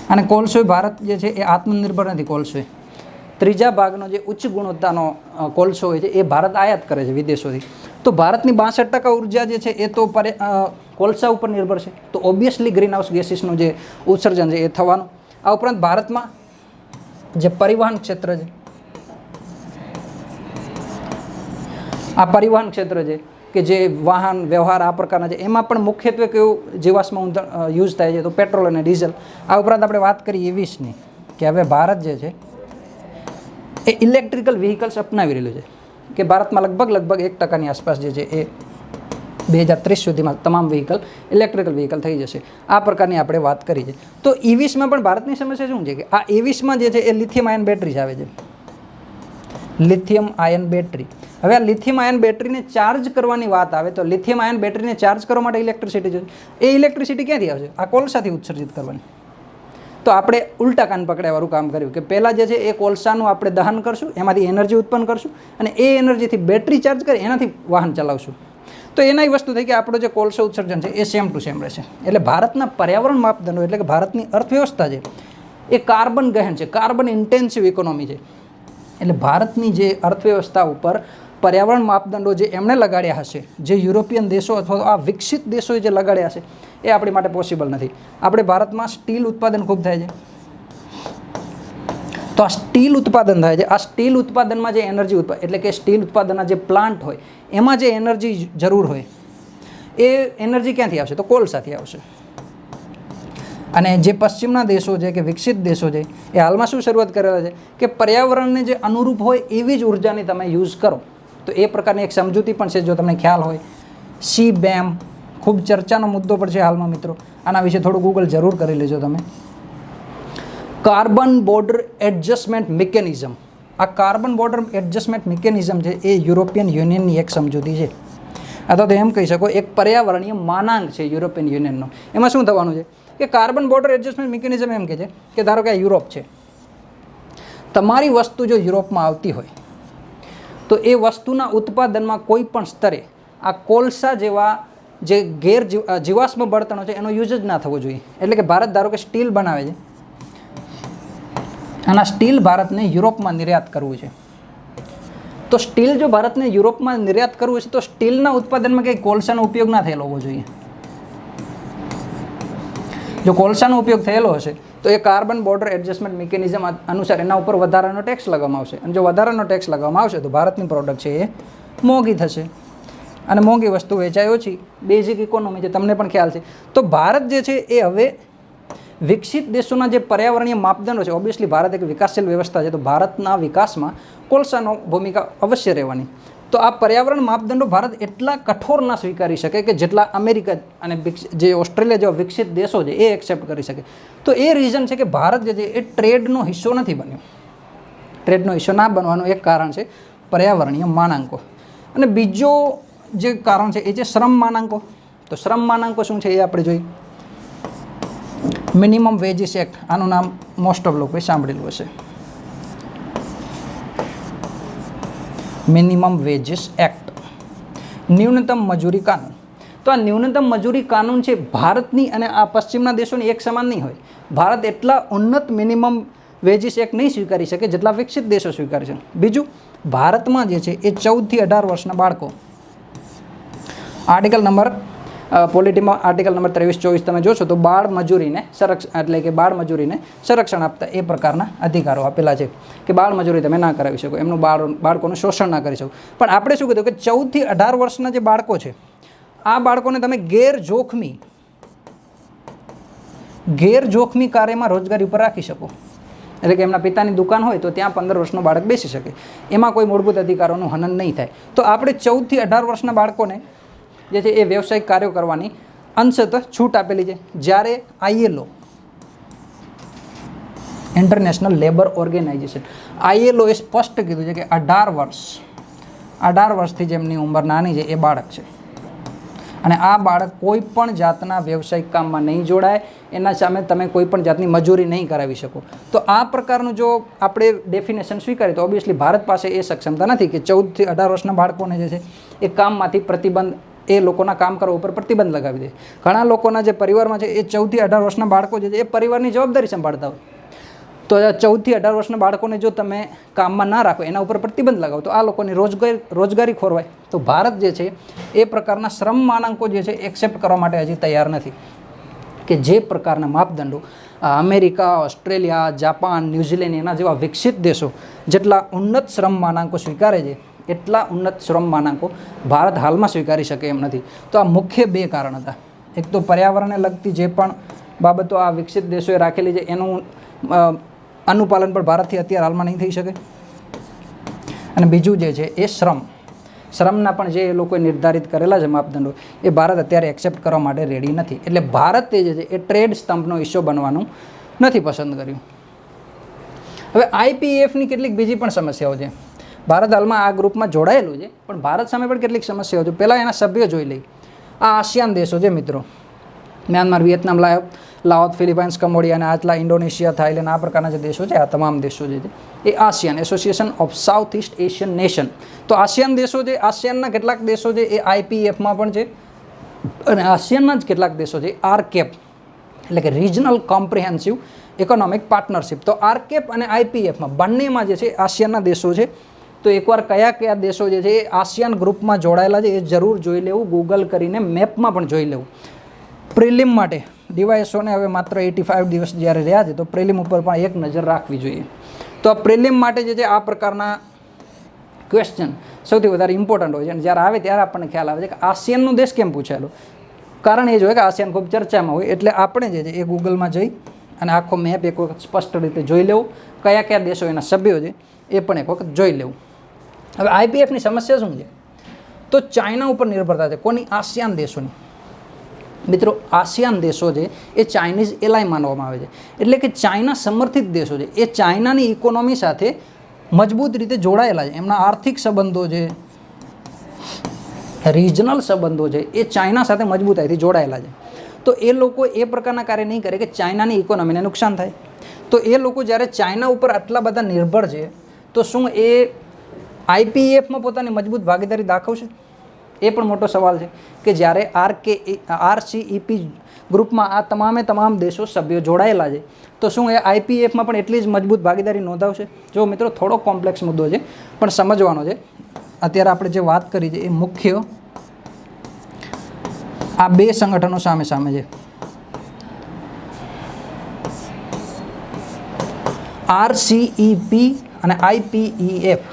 અને કોલસો ભારત જે છે એ આત્મનિર્ભર નથી. કોલસો ત્રીજા ભાગનો જે ઉચ્ચ ગુણવત્તાનો કોલસો હોય છે એ ભારત આયાત કરે છે વિદેશોથી. તો ભારતની 62% ઉર્જા જે છે એ તો કોલસા ઉપર નિર્ભર છે. તો ઓબ્વિયસલી ગ્રીન હાઉસ ગેસીસનું જે ઉત્સર્જન છે એ થવાનું. આ ઉપરાંત ભારતમાં જે પરિવહન ક્ષેત્ર છે, આ પરિવહન ક્ષેત્ર છે કે જે વાહન વ્યવહાર આ પ્રકારના છે એમાં પણ મુખ્યત્વે કેવું જીવાશ્મ ઇંધણ યુઝ થાય છે? તો પેટ્રોલ અને ડીઝલ. આ ઉપરાંત આપણે વાત કરીએ EVsની, કે હવે ભારત જે છે એ ઇલેક્ટ્રિકલ વ્હીકલ્સ અપનાવી રહેલું છે. કે ભારતમાં લગભગ 1%ની આસપાસ જે છે એ 2030 સુધીમાં તમામ વ્હીકલ ઇલેક્ટ્રિકલ વ્હીકલ થઈ જશે. આ પ્રકારની આપણે વાત કરી છે. તો EVsમાં પણ ભારતની સમસ્યા શું છે? કે આ EVsમાં જે છે એ લિથિયમ આયન બેટરીઝ આવે છે. Lithium ion battery. હવે આ લિથિયમ આયન બેટરીને ચાર્જ કરવાની વાત આવે તો લિથિયમ આયન બેટરીને ચાર્જ કરવા માટે ઇલેક્ટ્રિસિટી જોઈએ. એ ઇલેક્ટ્રિસિટી ક્યાંથી આવશે? આ કોલસાથી ઉત્સર્જિત કરવાની. તો આપણે ઉલટા કાન પકડ્યાવાળું કામ કર્યું કે પહેલાં જે છે એ કોલસાનું આપણે દહન કરશું, એમાંથી એનર્જી ઉત્પન્ન કરશું અને એ એનર્જીથી બેટરી ચાર્જ કરી એનાથી વાહન ચલાવશું. તો એના વસ્તુ થઈ કે આપણો જે કોલસો ઉત્સર્જન છે એ સેમ ટુ સેમ રહેશે. એટલે ભારતના પર્યાવરણ માપદંડો એટલે કે ભારતની અર્થવ્યવસ્થા છે એ કાર્બન ગહેન છે, કાર્બન ઇન્ટેન્સિવ ઇકોનોમી છે. એટલે ભારતની જે અર્થવ્યવસ્થા ઉપર પર્યાવરણ માપદંડો જે એમણે લગાડ્યા હશે, જે યુરોપિયન દેશો અથવા તો આ વિકસિત દેશોએ જે લગાડ્યા હશે એ આપણી માટે પોસિબલ નથી. આપણે ભારતમાં સ્ટીલ ઉત્પાદન ખૂબ થાય છે. તો આ સ્ટીલ ઉત્પાદન થાય છે. આ સ્ટીલ ઉત્પાદનમાં જે એનર્જી એટલે કે સ્ટીલ ઉત્પાદનના જે પ્લાન્ટ હોય એમાં જે એનર્જી જરૂર હોય એ એનર્જી ક્યાંથી આવશે? તો કોલસાથી આવશે. અને જે પશ્ચિમના દેશો છે કે વિકસિત દેશો છે એ હાલમાં શું શરૂઆત કરેલા છે કે પર્યાવરણને જે અનુરૂપ હોય એવી જ ઉર્જાની તમે યુઝ કરો. તો એ પ્રકારની એક સમજૂતી પણ છે, જો તમને ખ્યાલ હોય. CBAM ખૂબ ચર્ચાનો મુદ્દો પણ છે હાલમાં મિત્રો, આના વિશે થોડું ગૂગલ જરૂર કરી લેજો તમે. કાર્બન બોર્ડર એડજસ્ટમેન્ટ મિકેનિઝમ, આ કાર્બન બોર્ડર એડજસ્ટમેન્ટ મિકેનિઝમ છે એ યુરોપિયન યુનિયનની એક સમજૂતી છે, અથવા તો એમ કહી શકો એક પર્યાવરણીય માનાંક છે યુરોપિયન યુનિયનનો. એમાં શું થવાનું છે કે કાર્બન બોર્ડર એડજસ્ટમેન્ટ મિકેનિઝમ એમ કહે છે કે ધારો કે આ યુરોપ છે, તમારી વસ્તુ જો યુરોપમાં આવતી હોય તો એ વસ્તુના ઉત્પાદનમાં કોઈ પણ સ્તરે આ કોલસા જેવા જે જીવાશ્મ બળતણો છે એનો યુઝ જ ના થવો જોઈએ. એટલે કે ભારત ધારો કે સ્ટીલ બનાવે છે, અને સ્ટીલ ભારતને યુરોપમાં નિર્યાત કરવું છે, તો સ્ટીલ જો ભારતને યુરોપમાં નિર્યાત કરવું છે તો સ્ટીલના ઉત્પાદનમાં કંઈ કોલસાનો ઉપયોગ ના થયેલો હોવો જોઈએ. જો કોલસાનો ઉપયોગ થયેલો હશે તો એ કાર્બન બોર્ડર એડજસ્ટમેન્ટ મિકેનિઝમ અનુસાર એના ઉપર વધારાનો ટેક્સ લગાવવામાં આવશે, અને જો વધારાનો ટેક્સ લગાવવામાં આવશે તો ભારતની પ્રોડક્ટ છે એ મોંઘી થશે, અને મોંઘી વસ્તુ વેચાય ઓછી. બેઝિક ઇકોનોમી છે, તમને પણ ખ્યાલ છે. તો ભારત જે છે એ હવે વિકસિત દેશોના જે પર્યાવરણીય માપદંડો છે, ઓબ્વિયસલી ભારત એક વિકાસશીલ વ્યવસ્થા છે, તો ભારતના વિકાસમાં કોલસાનો ભૂમિકા અવશ્ય રહેવાની. તો આ પર્યાવરણ માપદંડો ભારત એટલા કઠોર ના સ્વીકારી શકે કે જેટલા અમેરિકા અને જે ઓસ્ટ્રેલિયા જેવા વિકસિત દેશો છે એ એક્સેપ્ટ કરી શકે. તો એ રીઝન છે કે ભારત જે છે એ ટ્રેડનો હિસ્સો નથી બન્યો. ટ્રેડનો હિસ્સો ના બનવાનું એક કારણ છે પર્યાવરણીય માનાંકો. અને બીજો જે કારણ છે એ છે શ્રમ માનાંકો. તો શ્રમ માનાંકો શું છે એ આપણે જોઈએ. મિનિમમ વેજીસ એક્ટ, આનું નામ મોસ્ટ ઓફ લોકોએ સાંભળેલું હશે. મિનિમમ વેજીસ એક્ટ, ન્યૂનતમ મજૂરી કાનૂન. તો આ ન્યૂનતમ મજૂરી કાનૂન છે ભારતની અને આ પશ્ચિમના દેશોની એક સમાન નહીં હોય. ભારત એટલા ઉન્નત મિનિમમ વેજીસ એક્ટ નહીં સ્વીકારી શકે જેટલા વિકસિત દેશો સ્વીકારે છે. બીજું, ભારતમાં જે છે એ 14 થી 18 વર્ષના બાળકો, આર્ટિકલ નંબર પોલિટીમાં આર્ટિકલ નંબર 23-24 તમે જોશો તો બાળ મજૂરીને એટલે કે બાળ મજૂરીને સંરક્ષણ આપતા એ પ્રકારના અધિકારો આપેલા છે કે બાળ મજૂરી તમે ના કરાવી શકો, એમનું બાળકોનું શોષણ ના કરી શકો. પણ આપણે શું કીધું કે 14 થી 18 વર્ષના જે બાળકો છે આ બાળકોને તમે ગેરજોખમી કાર્યમાં રોજગારી ઉપર રાખી શકો. એટલે કે એમના પિતાની દુકાન હોય તો ત્યાં 15 વર્ષનો બાળક બેસી શકે, એમાં કોઈ મૂળભૂત અધિકારોનું હનન નહીં થાય. તો આપણે 14 થી 18 વર્ષના બાળકોને જે છે એ વ્યવસાયિક કાર્યો કરવાની અંશતઃ છૂટ આપેલી છે. જ્યારે ILO International Labour Organisation ILO એ સ્પષ્ટ કીધું છે કે 18 વર્ષથી જેમની ઉંમર નાની છે એ બાળક છે, અને આ બાળક કોઈ પણ જાતના વ્યવસાયિક કામમાં નહીં જોડાય, એના સામે તમે કોઈ પણ જાતની મજૂરી નહીં કરાવી શકો. તો આ પ્રકારનું જો આપણે ડેફિનેશન સ્વીકારીએ તો ઓબ્વિયસલી ભારત પાસે એ સક્ષમતા નથી કે 14 થી 18 વર્ષના બાળકોને જે છે એ કામમાંથી પ્રતિબંધ, એ લોકોના કામ કરવા ઉપર પ્રતિબંધ લગાવી દે. ઘણા લોકોના જે પરિવારમાં છે એ 14 થી 18 વર્ષના બાળકો જે છે એ પરિવારની જવાબદારી સંભાળતા હોય, તો 14 થી 18 વર્ષના બાળકોને જો તમે કામમાં ના રાખો, એના ઉપર પ્રતિબંધ લગાવો તો આ લોકોની રોજગારી ખોરવાય. તો ભારત જે છે એ પ્રકારના શ્રમ માનાંકો જે છે એક્સેપ્ટ કરવા માટે હજી તૈયાર નથી કે જે પ્રકારના માપદંડો અમેરિકા, ઓસ્ટ્રેલિયા, જાપાન, ન્યૂઝીલેન્ડ એના જેવા વિકસિત દેશો જેટલા ઉન્નત શ્રમ માનાંકો સ્વીકારે છે એટલા ઉન્નત શ્રમ માનાંકો ભારત હાલમાં સ્વીકારી શકે એમ નથી. તો આ મુખ્ય બે કારણ હતા. એક તો પર્યાવરણને લગતી જે પણ બાબતો આ વિકસિત દેશોએ રાખેલી છે એનું અનુપાલન પણ ભારતથી અત્યારે હાલમાં નહીં થઈ શકે, અને બીજું જે છે એ શ્રમના પણ જે એ લોકોએ નિર્ધારિત કરેલા છે માપદંડો એ ભારત અત્યારે એક્સેપ્ટ કરવા માટે રેડી નથી. એટલે ભારતે જે છે એ ટ્રેડ સ્તંભનો હિસ્સો બનવાનું નથી પસંદ કર્યું. હવે IPEFની કેટલીક બીજી પણ સમસ્યાઓ છે. ભારત હાલમાં આ ગ્રુપમાં જોડાયેલું છે, પણ ભારત સામે પણ કેટલીક સમસ્યાઓ છે. પહેલાં એના સભ્યો જોઈ લઈ. આ આસિયાન દેશો છે મિત્રો, Myanmar, Vietnam, Laos, Philippines, Cambodia અને આટલા ઇન્ડોનેશિયા, થાઇલેન્ડ, આ પ્રકારના જે દેશો છે, આ તમામ દેશો જે છે એ ASEAN association of South East Asian nation. તો આસિયાન દેશો છે, આસિયાનના કેટલાક દેશો છે એ IPEFમાં પણ છે, અને આસિયાનના જ કેટલાક દેશો છે RCEP એટલે કે રિજનલ કોમ્પ્રિહેન્સિવ ઇકોનોમિક પાર્ટનરશિપ. તો RCEP અને IPEFમાં બંનેમાં જે છે આસિયાનના દેશો છે. તો એકવાર કયા દેશો જે છે એ આસિયાન ગ્રુપમાં જોડાયેલા છે એ જરૂર જોઈ લેવું, ગૂગલ કરીને મેપમાં પણ જોઈ લેવું. પ્રિલિમ માટે ડીવાયએસઓને હવે માત્ર 85 દિવસ જ્યારે રહ્યા છે તો પ્રિલિમ ઉપર પણ એક નજર રાખવી જોઈએ. તો આ પ્રિલિમ માટે જે છે આ પ્રકારના ક્વેશ્ચન સૌથી વધારે ઇમ્પોર્ટન્ટ હોય છે, અને જ્યારે આવે ત્યારે આપણને ખ્યાલ આવે છે કે આસિયાનનો દેશ કેમ પૂછાયેલો. કારણ એ જ હોય કે આસિયાન ખૂબ ચર્ચામાં હોય, એટલે આપણે જે છે એ ગૂગલમાં જઈ અને આખો મેપ એક વખત સ્પષ્ટ રીતે જોઈ લેવું, કયા કયા દેશો એના સભ્યો છે એ પણ એક વખત જોઈ લેવું. હવે આઈપીએફની સમસ્યા શું છે? તો ચાઇના ઉપર નિર્ભરતા છે. કોની? આસિયાન દેશોની. મિત્રો, આસિયાન દેશો છે એ ચાઇનીઝ એલાય માનવામાં આવે છે, એટલે કે ચાઇના સમર્થિત દેશો છે. એ ચાઇનાની ઇકોનોમી સાથે મજબૂત રીતે જોડાયેલા છે. એમના આર્થિક સંબંધો છે, રિજનલ સંબંધો છે, એ ચાઇના સાથે મજબૂતાઈથી જોડાયેલા છે. તો એ લોકો એ પ્રકારના કાર્ય નહીં કરે કે ચાઇનાની ઇકોનોમીને નુકસાન થાય. તો એ લોકો જ્યારે ચાઇના ઉપર આટલા બધા નિર્ભર છે, તો શું એ આઈપીએફમાં પોતાની મજબૂત ભાગીદારી દાખવશે? એ પણ મોટો સવાલ છે કે જ્યારે આરસીઈપી ગ્રુપમાં આ તમામ દેશો સભ્યો જોડાયેલા છે, તો શું એ આઈપીએફમાં પણ એટલી જ મજબૂત ભાગીદારી નોંધાવશે? જો મિત્રો, થોડો કોમ્પ્લેક્સ મુદ્દો છે પણ સમજવાનો છે. અત્યારે આપણે જે વાત કરી છે એ મુખ્ય આ બે સંગઠનો સામે છે. આરસીઈપી અને આઈપીઈએફ.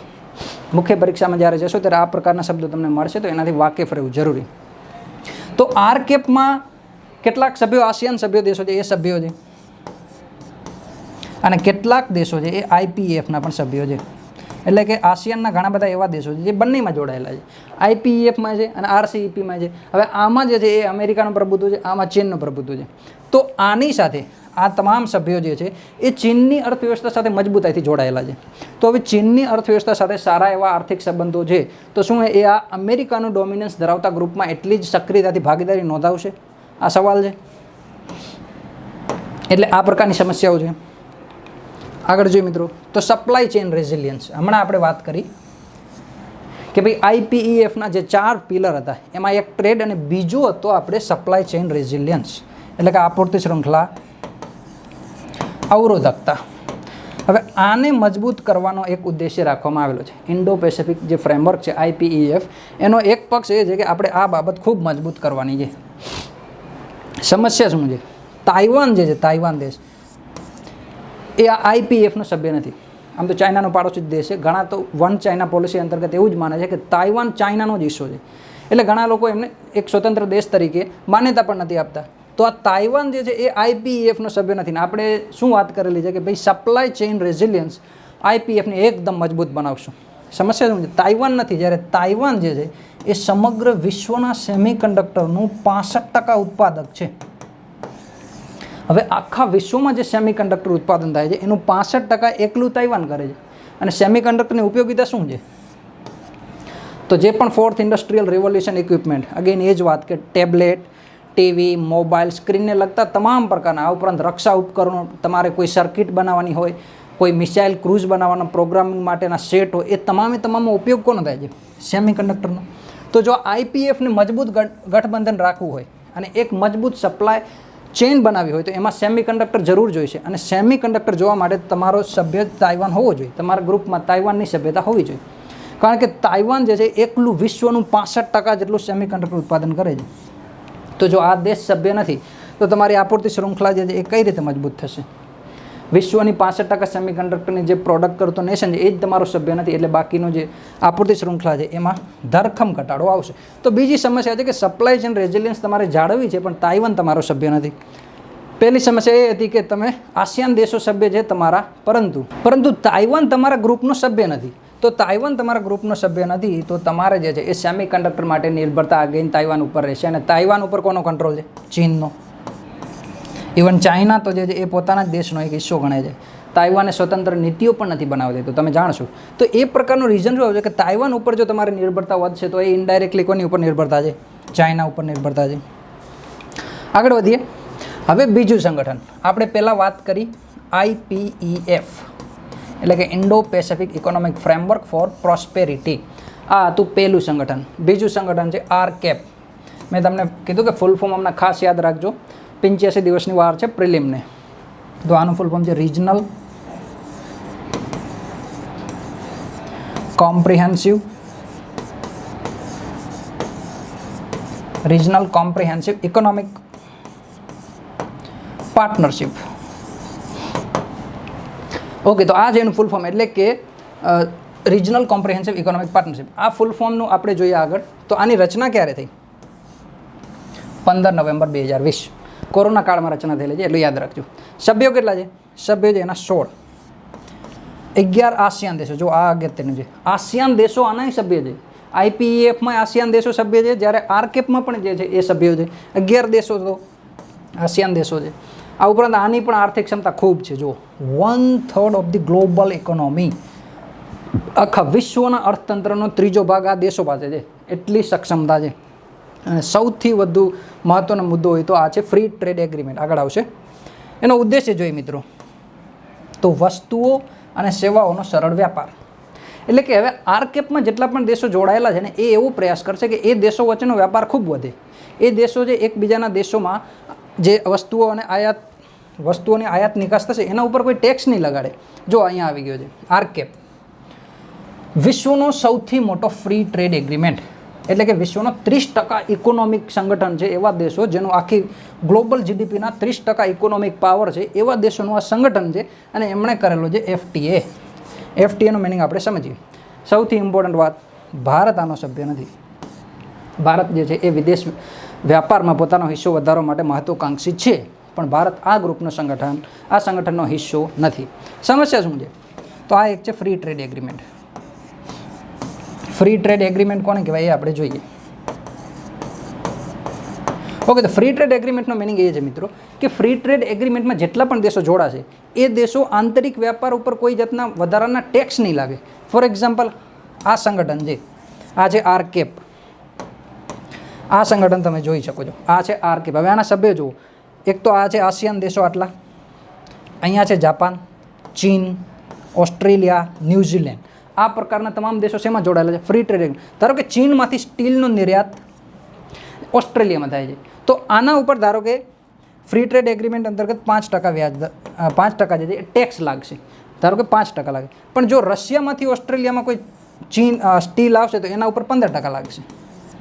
મુખ્ય પરીક્ષામાં જ્યારે જશો ત્યારે આ પ્રકારના શબ્દો તમને મળશે, તો એનાથી વાકેફ રહેવું જરૂરી. તો આરકેપમાં કેટલાક સભ્યો આસિયાન સભ્યો દેશો છે એ સભ્યો છે, અને કેટલાક દેશો છે એ આઈપીએફના પણ સભ્યો છે. એટલે કે આસિયાનના ઘણા બધા એવા દેશો છે જે બંનેમાં જોડાયેલા છે, આઈપીએફમાં છે અને આરસીઈપીમાં છે. હવે આમાં જે છે એ અમેરિકાનું પ્રભુત્વ છે, આમાં ચીનનું પ્રભુત્વ છે. તો આની સાથે આ તમામ સભ્યો જે છે એ ચીનની અર્થવ્યવસ્થા સાથે મજબૂતાઈથી જોડાયેલા છે. તો હવે ચીનની અર્થવ્યવસ્થા સાથે સારા એવા આર્થિક સંબંધો છે, તો શું એ આ અમેરિકાનું ડોમિનન્સ ધરાવતા ગ્રુપમાં એટલી જ સક્રિયતાથી ભાગીદારી નોંધાવશે? આ સવાલ છે. એટલે આ પ્રકારની સમસ્યાઓ છે. આગળ જોઈએ મિત્રો, તો સપ્લાય ચેઇન રેઝિલિયન્સ. હમણાં આપણે વાત કરી કે ભાઈ આઈપીઈએફના જે 4 પિલર હતા એમાં એક ટ્રેડ અને બીજો હતો આપણે સપ્લાય ચેઇન રેઝિલિયન્સ, એટલે કે આપૂર્તિ શૃંખલા અવરોધકતા. હવે આને મજબૂત કરવાનો એક ઉદ્દેશ્ય રાખવામાં આવેલો છે. ઇન્ડો પેસિફિક જે ફ્રેમવર્ક છે આઈપીઈએફ, એનો એક પક્ષ એ છે કે આપણે આ બાબત ખૂબ મજબૂત કરવાની છે. સમસ્યા શું છે? તાઇવાન જે છે, તાઇવાન દેશ એ આ આઈપીએફનો સભ્ય નથી. આમ તો ચાઇનાનો પાડોશી દેશ છે. ઘણા તો વન ચાઇના પોલિસી અંતર્ગત એવું જ માને છે કે તાઇવાન ચાઇનાનો જ હિસ્સો છે, એટલે ઘણા લોકો એમને એક સ્વતંત્ર દેશ તરીકે માન્યતા પણ નથી આપતા. તો આ તાઇવાન જે છે એ આઈપીએફનો સભ્ય નથી. ને આપણે શું વાત કરેલી છે કે ભાઈ સપ્લાય ચેઇન રેઝિલિયન્સ આઈપીએફને એકદમ મજબૂત બનાવશું. સમસ્યા શું છે? તાઇવાન નથી. જ્યારે તાઇવાન જે છે એ સમગ્ર વિશ્વના સેમિકન્ડક્ટરનું 65% ઉત્પાદક છે. હવે આખા વિશ્વમાં જે સેમિકન્ડક્ટર ઉત્પાદન થાય છે એનું 65% એકલું તાઇવાન કરે છે. અને સેમિકન્ડક્ટરની ઉપયોગિતા શું છે? તો જે પણ 4th industrial revolution equipment, again એ જ વાત કે ટેબ્લેટ, ટીવી, મોબાઈલ, સ્ક્રીનને લગતા તમામ પ્રકારના, આ ઉપરાંત રક્ષા ઉપકરણો, તમારે કોઈ સર્કિટ બનાવવાની હોય, કોઈ મિસાઇલ ક્રૂઝ બનાવવાનો પ્રોગ્રામિંગ માટેના સેટ હોય, એ તમામનો ઉપયોગ કોનો થાય છે? સેમિકન્ડક્ટરનો. તો જો આઈપીએફને મજબૂત ગઠબંધન રાખવું હોય અને એક મજબૂત સપ્લાય ચેઇન બનાવી હોય, તો એમાં સેમિકન્ડક્ટર જરૂર જોઈશે. અને સેમિકન્ડક્ટર જોવા માટે તમારો સભ્ય તાઇવાન હોવો જોઈએ. તમારા ગ્રુપમાં તાઇવાનની સભ્યતા હોવી જોઈએ, કારણ કે તાઇવાન જે છે એકલું વિશ્વનું 65% જેટલું સેમિકન્ડક્ટર ઉત્પાદન કરે છે. તો જો આ દેશ સભ્ય નથી તો તમારી આપૂર્તિ શૃંખલા જે છે એ કઈ રીતે મજબૂત થશે? વિશ્વની 65% સેમિકન્ડક્ટરની જે પ્રોડક્ટ કરતો નેશન છે એ જ તમારો સભ્ય નથી, એટલે બાકીનું જે આપૂર્તિ શૃંખલા છે એમાં ધરખમ ઘટાડો આવશે. તો બીજી સમસ્યા છે કે સપ્લાય ચેઇન રેઝિલિયન્સ તમારે જાળવવી છે, પણ તાઇવાન તમારો સભ્ય નથી. પહેલી સમસ્યા એ હતી કે તમે આસિયાન દેશો સભ્ય છે તમારા, પરંતુ તાઇવાન તમારા ગ્રુપનો સભ્ય નથી. તો તાઇવાન તમારા ગ્રુપનો સભ્ય નથી, તો તમારે જે છે એ સેમિકન્ડક્ટર માટે નિર્ભરતા અગેન તાઇવાન ઉપર રહેશે. અને તાઇવાન ઉપર કોનો કંટ્રોલ છે? ચીનનો. ઇવન ચાઇના તો જે છે એ પોતાના જ દેશનો એક હિસ્સો ગણે છે. તાઇવાને સ્વતંત્ર નીતિઓ પણ નથી બનાવતી, તો તમે જાણશો. તો એ પ્રકારનું રીઝન શું છે કે તાઇવાન ઉપર જો તમારી નિર્ભરતા વધશે તો એ ઇનડાયરેક્ટલી કોની ઉપર નિર્ભરતા છે? ચાઇના ઉપર નિર્ભરતા છે. આગળ વધીએ. હવે બીજું સંગઠન, આપણે પહેલાં વાત કરી આઈપીઈએફ, એટલે કે Indo Pacific economic framework for prosperity. આ હતું પહેલું સંગઠન. બીજું સંગઠન છે આરકેપ. મેં તમને કીધું કે ફૂલ ફોર્મ અમને ખાસ યાદ રાખજો, 85 દિવસની વાર છે પ્રિલિમને. તો આનું ફૂલ ફોર્મ છે regional comprehensive economic partnership. Okay, તો આ જ એનું ફૂલ ફોર્મ, એટલે કે રિજનલ કોમ્પ્રિહેન્સિવ ઇકોનોમિક પાર્ટનરશિપ. આ ફૂલ ફોર્મનું આપણે જોઈએ આગળ. તો આની રચના ક્યારે થઈ? 15 નવેમ્બર 2020 કોરોના કાળમાં રચના થયેલી છે, એટલું યાદ રાખજો. સભ્યો કેટલા છે? સભ્યો છે એના 16. 11 આસિયાન દેશો, જો આ અગત્યનું છે, આસિયાન દેશો આના સભ્ય છે. IPEFમાં આસિયાન દેશો સભ્ય છે, જ્યારે આરકેપમાં પણ જે છે એ સભ્યો છે. 11 દેશો તો આસિયાન દેશો છે. આ ઉપરાંત આની પણ આર્થિક ક્ષમતા ખૂબ છે. જો 1/3 ઓફ ધી ગ્લોબલ ઇકોનોમી, આખા વિશ્વના અર્થતંત્રનો 3જો ભાગ આ દેશો પાસે છે, એટલી સક્ષમતા છે. અને સૌથી વધુ મહત્ત્વનો મુદ્દો હોય તો આ છે ફ્રી ટ્રેડ એગ્રીમેન્ટ. આગળ આવશે. એનો ઉદ્દેશ્ય જોઈએ મિત્રો, તો વસ્તુઓ અને સેવાઓનો સરળ વ્યાપાર. એટલે કે હવે આરકેપમાં જેટલા પણ દેશો જોડાયેલા છે ને, એ એવો પ્રયાસ કરશે કે એ દેશો વચ્ચેનો વ્યાપાર ખૂબ વધે. એ દેશો જે એકબીજાના દેશોમાં જે વસ્તુઓની આયાત નિકાસ થશે એના ઉપર કોઈ ટેક્સ નહીં લગાડે. જો અહીંયા આવી ગયો છે આરકેપ, વિશ્વનો સૌથી મોટો ફ્રી ટ્રેડ એગ્રીમેન્ટ. એટલે કે વિશ્વનો 30% ઇકોનોમિક સંગઠન છે, એવા દેશો જેનો આખી ગ્લોબલ જીડીપીના 30% ઇકોનોમિક પાવર છે, એવા દેશોનું આ સંગઠન છે. અને એમણે કરેલો છે FTA. FTAનો મિનિંગ આપણે સમજીએ. સૌથી ઇમ્પોર્ટન્ટ વાત, ભારત આનો સભ્ય નથી. ભારત જે છે એ વિદેશ વ્યાપારમાં પોતાનો હિસ્સો વધારવા માટે મહત્વાકાંક્ષી છે, પણ ભારત આ ગ્રુપનો આ સંગઠનનો હિસ્સો નથી. સમસ્યા શું છે? તો આ એક છે free trade agreement. Free trade agreement કોને કહેવાય એ આપણે જોઈએ. ઓકે, તો ફ્રી ટ્રેડ એગ્રીમેન્ટનો મિનિંગ એ છે મિત્રો કે ફ્રી ટ્રેડ એગ્રીમેન્ટમાં જેટલા પણ દેશો જોડાશે એ દેશો આંતરિક વ્યાપાર ઉપર કોઈ જાતના વધારાના ટેક્સ નહીં લાગે. ફોર એક્ઝામ્પલ, આ સંગઠન છે, આ છે આરકેપ. આ સંગઠન તમે જોઈ શકો છો, આ છે આરકેપ. હવે આના સભ્યો જુઓ, એક તો આ છે આસિયાન દેશો આટલા, અહીંયા છે જાપાન, ચીન, ઓસ્ટ્રેલિયા, ન્યૂઝીલેન્ડ. આ પ્રકારના તમામ દેશો શેમાં જોડાયેલા છે? Free trade agreement. ધારો કે ચીનમાંથી સ્ટીલનો નિર્યાત ઓસ્ટ્રેલિયામાં થાય છે, તો આના ઉપર ધારો કે ફ્રી ટ્રેડ એગ્રીમેન્ટ અંતર્ગત 5% વ્યાજ 5% જે છે એ ટેક્સ લાગશે. ધારો કે 5% લાગે. પણ જો રશિયામાંથી ઓસ્ટ્રેલિયામાં કોઈ સ્ટીલ આવશે તો એના ઉપર 15% લાગશે.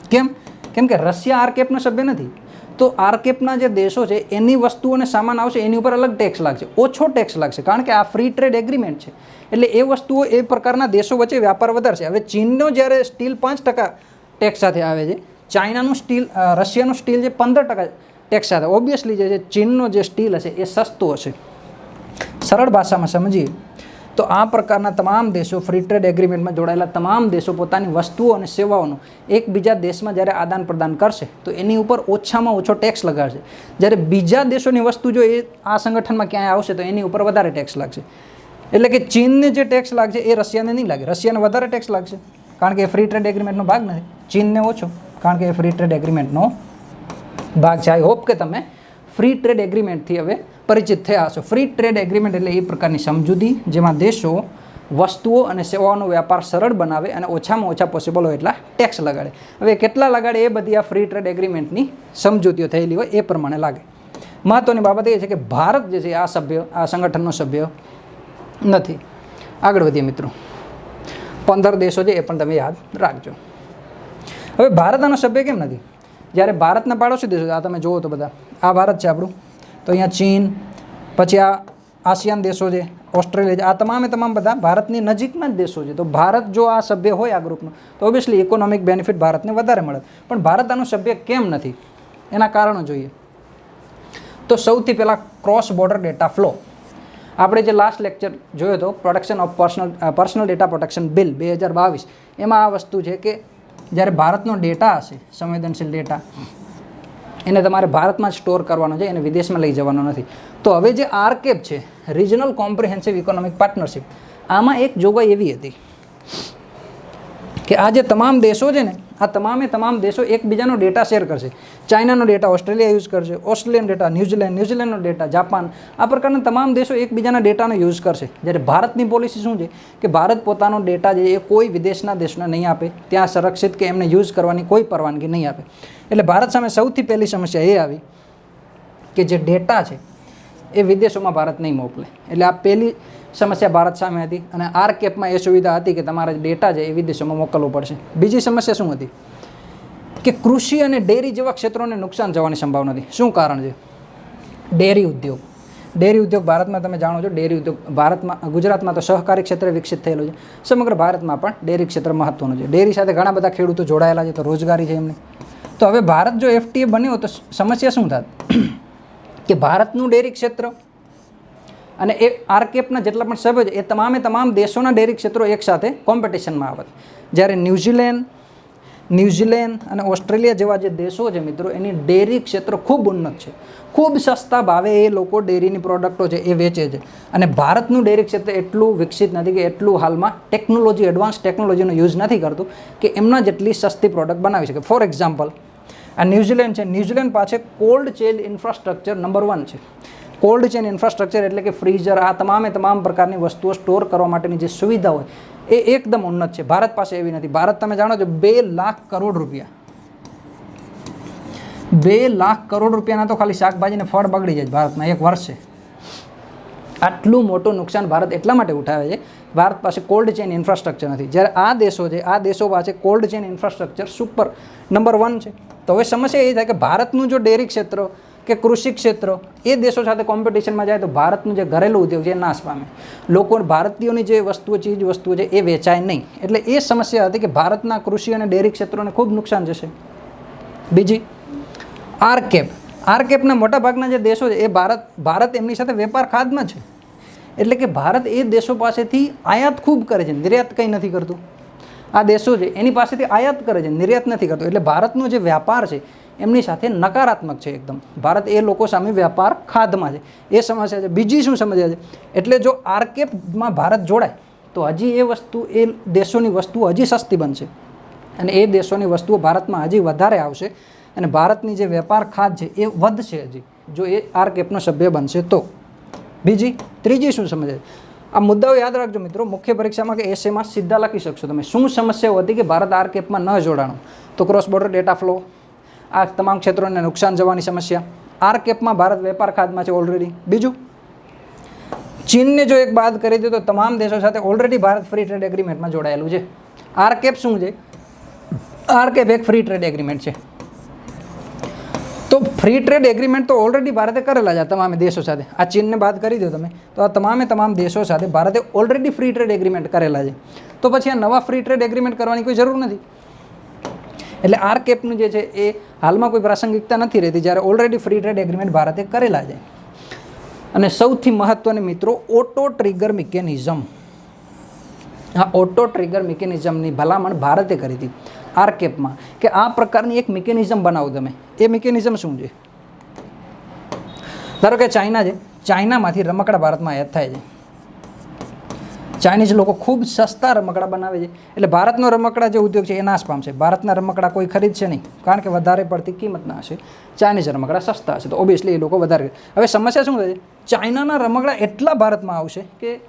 કેમ કે રશિયા આરકેપનો સભ્ય નથી. તો આરકેપના જે દેશો છે એની વસ્તુઓ અને સામાન આવશે એની ઉપર અલગ ટેક્સ લાગશે, ઓછો ટેક્સ લાગશે, કારણ કે આ ફ્રી ટ્રેડ એગ્રીમેન્ટ છે. એટલે એ વસ્તુઓ એ પ્રકારના દેશો વચ્ચે વ્યાપાર વધારશે. હવે ચીનનો જ્યારે સ્ટીલ 5% ટેક્સ સાથે આવે છે, ચાઇનાનું સ્ટીલ, રશિયાનું સ્ટીલ જે 15% ટેક્સ સાથે, ઓબ્વિયસલી જે છે ચીનનો જે સ્ટીલ હશે એ સસ્તો હશે. સરળ ભાષામાં સમજીએ તો આ પ્રકારના તમામ દેશો, ફ્રી ટ્રેડ એગ્રીમેન્ટમાં જોડાયેલા તમામ દેશો પોતાની વસ્તુઓ અને સેવાઓનું એકબીજા દેશમાં જ્યારે આદાન પ્રદાન કરશે તો એની ઉપર ઓછામાં ઓછો ટેક્સ લગાડશે. જ્યારે બીજા દેશોની વસ્તુ જો એ આ સંગઠનમાં ક્યાંય આવશે તો એની ઉપર વધારે ટેક્સ લાગશે. એટલે કે ચીનને જે ટેક્સ લાગશે એ રશિયાને નહીં લાગે, રશિયાને વધારે ટેક્સ લાગશે કારણ કે એ ફ્રી ટ્રેડ એગ્રીમેન્ટનો ભાગ નથી. ચીનને ઓછો કારણ કે એ ફ્રી ટ્રેડ એગ્રીમેન્ટનો ભાગ છે. આઈ હોપ કે તમે ફ્રી ટ્રેડ એગ્રીમેન્ટથી હવે પરિચિત થયા હશો. ફ્રી ટ્રેડ એગ્રીમેન્ટ એટલે એ પ્રકારની સમજૂતી જેમાં દેશો વસ્તુઓ અને સેવાઓનો વ્યાપાર સરળ બનાવે અને ઓછામાં ઓછા પોસિબલ હોય એટલા ટેક્સ લગાડે. હવે કેટલા લગાડે એ બધી આ ફ્રી ટ્રેડ એગ્રીમેન્ટની સમજૂતીઓ થયેલી હોય એ પ્રમાણે લાગે. મહત્ત્વની બાબત એ છે કે ભારત જે છે આ સંગઠનનો સભ્ય નથી. આગળ વધીએ મિત્રો. 15 દેશો છે એ પણ તમે યાદ રાખજો. હવે ભારત આનો સભ્ય કેમ નથી? જ્યારે ભારતના પાડોશી દેશો, આ તમે જુઓ તો બધા, આ ભારત છે આપણું, તો અહીંયા ચીન, પછી આ આસિયાન દેશો છે, ઓસ્ટ્રેલિયા છે, આ તમામ બધા ભારતની નજીકના જ દેશો છે. તો ભારત જો આ સભ્ય હોય આ ગ્રુપનો તો ઓબ્વિયસલી ઇકોનોમિક બેનિફિટ ભારતને વધારે મળે. પણ ભારત આનું સભ્ય કેમ નથી એના કારણો જોઈએ. તો સૌથી પહેલાં ક્રોસ બોર્ડર ડેટા ફ્લો. આપણે જે લાસ્ટ લેક્ચર જોયો હતો protection of personal data protection bill 2022, એમાં આ વસ્તુ છે કે જ્યારે ભારતનો ડેટા હશે, સંવેદનશીલ ડેટા, એને તમારે ભારતમાં જ સ્ટોર કરવાનો છે, એને વિદેશમાં લઈ જવાનો નથી. તો હવે જે આરકેપ છે, રિજનલ કોમ્પ્રિહેન્સિવ ઇકોનોમિક પાર્ટનરશિપ, આમાં એક જોગવાઈ એવી હતી કે આ જે તમામ દેશો છે ને, આ તમામ દેશો એકબીજાનો ડેટા શેર કરશે. ચાઇનાનો ડેટા ઓસ્ટ્રેલિયા યુઝ કરશે, ઓસ્ટ્રેલિયન ડેટા ન્યૂઝીલેન્ડનો ડેટા જાપાન, આ પ્રકારના તમામ દેશો એકબીજાના ડેટાનો યુઝ કરશે. જ્યારે ભારતની પોલિસી શું છે કે ભારત પોતાનો ડેટા જે એ કોઈ વિદેશના દેશને નહીં આપે, ત્યાં સંરક્ષિત કે એમને યુઝ કરવાની કોઈ પરવાનગી નહીં આપે. એટલે ભારત સામે સૌથી પહેલી સમસ્યા એ આવી કે જે ડેટા છે એ વિદેશોમાં ભારત નહીં મોકલે. એટલે આ પહેલી સમસ્યા ભારત સામે હતી. અને આરકેપમાં એ સુવિધા હતી કે તમારા ડેટા છે એ વિદેશોમાં મોકલવો પડશે. બીજી સમસ્યા શું હતી કે કૃષિ અને ડેરી જેવા ક્ષેત્રોને નુકસાન જવાની સંભાવના હતી. શું કારણ છે? ડેરી ઉદ્યોગ ભારતમાં તમે જાણો છો, ડેરી ઉદ્યોગ ભારતમાં, ગુજરાતમાં તો સહકારી ક્ષેત્રે વિકસિત થયેલો છે. સમગ્ર ભારતમાં પણ ડેરી ક્ષેત્ર મહત્ત્વનું છે. ડેરી સાથે ઘણા બધા ખેડૂતો જોડાયેલા છે, તો રોજગારી છે એમની. તો હવે ભારત જો FTA બન્યો તો સમસ્યા શું થાત કે ભારતનું ડેરી ક્ષેત્ર અને એ આરકેપના જેટલા પણ સભ્યો છે એ તમામ દેશોના ડેરી ક્ષેત્રો એકસાથે કોમ્પિટિશનમાં આવત. જ્યારે ન્યૂઝીલેન્ડ અને ઓસ્ટ્રેલિયા જેવા જે દેશો છે મિત્રો એની ડેરી ક્ષેત્ર ખૂબ ઉન્નત છે, ખૂબ સસ્તા ભાવે એ લોકો ડેરીની પ્રોડક્ટો છે એ વેચે છે. અને ભારતનું ડેરી ક્ષેત્ર એટલું વિકસિત નથી કે એટલું હાલમાં એડવાન્સ ટેકનોલોજીનો યુઝ નથી કરતું કે એમના જેટલી સસ્તી પ્રોડક્ટ બનાવી શકે. ફોર એક્ઝામ્પલ આ ન્યૂઝીલેન્ડ છે, ન્યૂઝીલેન્ડ પાસે કોલ્ડ ચેન ઇન્ફ્રાસ્ટ્રક્ચર નંબર 1 છે. કોલ્ડ ચેન ઇન્ફ્રાસ્ટ્રક્ચર એટલે કે ફ્રીઝર, આ તમામ પ્રકારની વસ્તુઓ સ્ટોર કરવા માટેની જે સુવિધા હોય એ એકદમ ઉન્નત છે. ભારત પાસે એવી નથી. ભારત તમે જાણો છો 2 લાખ કરોડ રૂપિયાના તો ખાલી શાકભાજીને ફળ બગડી જાય ભારતમાં એક વર્ષે. આટલું મોટું નુકસાન ભારત એટલા માટે ઉઠાવે છે, ભારત પાસે કોલ્ડ ચેન ઇન્ફ્રાસ્ટ્રક્ચર નથી. જ્યારે આ દેશો પાસે cold chain infrastructure super number 1 છે. તો હવે સમસ્યા એ થાય કે ભારતનું જો ડેરી ક્ષેત્ર કે કૃષિ ક્ષેત્ર એ દેશો સાથે કોમ્પિટિશનમાં જાય તો ભારતનું જે ઘરેલું ઉદ્યોગ છે એ નાશ પામે. લોકો ભારતીયોની જે ચીજ વસ્તુઓ છે એ વેચાય નહીં. એટલે એ સમસ્યા હતી કે ભારતના કૃષિ અને ડેરી ક્ષેત્રોને ખૂબ નુકસાન જશે. બીજી આરકેપના મોટાભાગના જે દેશો છે એ ભારત એમની સાથે વેપાર ખાધમાં છે. એટલે કે ભારત એ દેશો પાસેથી આયાત ખૂબ કરે છે, નિર્યાત કંઈ નથી કરતું. આ દેશો છે એની પાસેથી આયાત કરે છે, નિર્યાત નથી કરતું. એટલે ભારતનો જે વ્યાપાર છે એમની સાથે નકારાત્મક છે એકદમ. ભારત એ લોકો સામે વ્યાપાર ખાધમાં છે, એ સમસ્યા છે. બીજી શું સમસ્યા છે, એટલે જો આરકેપમાં ભારત જોડાય તો હજી એ દેશોની વસ્તુ હજી સસ્તી બનશે અને એ દેશોની વસ્તુઓ ભારતમાં હજી વધારે આવશે અને ભારતની જે વેપાર ખાધ છે એ વધશે હજી જો એ આરકેપનો સભ્ય બનશે તો. ત્રીજી શું સમસ્યા છે, આ મુદ્દાઓ યાદ રાખજો મિત્રો. મુખ્ય પરીક્ષામાં કે એસેમાં સીધા લખી શકશો તમે. શું સમસ્યાઓ હતી કે ભારત આરકેપમાં ન જોડાણું? તો ક્રોસ બોર્ડર ડેટા ફ્લો, આ તમામ ક્ષેત્રોને નુકસાન જવાની સમસ્યા. આરકેપમાં ભારત વેપાર ખાધમાં છે ઓલરેડી. બીજું, ચીનને જો એક બાદ કરી દે તો તમામ દેશો સાથે ઓલરેડી ભારત ફ્રી ટ્રેડ એગ્રીમેન્ટમાં જોડાયેલું છે. આરકેપ શું છે? આરકેપ એક ફ્રી ટ્રેડ એગ્રીમેન્ટ છે. તો ફ્રી ટ્રેડ એગ્રીમેન્ટ તો ઓલરેડી ભારતે કરેલા છે તમામ દેશો સાથે. આ ચીનને બાદ કરી દો તમે તો આ તમામ દેશો સાથે ભારતે ઓલરેડી ફ્રી ટ્રેડ એગ્રીમેન્ટ કરેલા છે. તો પછી આ નવા ફ્રી ટ્રેડ એગ્રીમેન્ટ કરવાની કોઈ જરૂર નથી. એટલે આરકેપનું જે છે એ હાલમાં કોઈ પ્રાસંગિકતા નથી રહેતી જ્યારે ઓલરેડી ફ્રી ટ્રેડ એગ્રીમેન્ટ ભારતે કરેલા છે. અને સૌથી મહત્ત્વની મિત્રો ઓટો ટ્રિગર મિકેનિઝમ. આ ઓટો ટ્રિગર મિકેનિઝમની ભલામણ ભારતે કરી હતી આરકેપમાં કે આ પ્રકારની એક મિકેનિઝમ બનાવો તમે. એ મિકેનિઝમ શું છે? ધારો કે ચાઇના છે, ચાઇનામાંથી રમકડા ભારતમાં આયાત થાય છે. ચાઇનીઝ લોકો ખૂબ સસ્તા રમકડા બનાવે છે એટલે ભારતનો રમકડા જે ઉદ્યોગ છે એ નાશ પામશે. ભારતના રમકડા કોઈ ખરીદશે નહીં કારણ કે વધારે પડતી કિંમતના હશે. ચાઇનીઝ રમકડા સસ્તા હશે તો ઓબ્વિયસલી એ લોકો વધારે. હવે સમસ્યા શું થાય છે? ચાઇનાના રમકડા એટલા ભારતમાં આવશે કે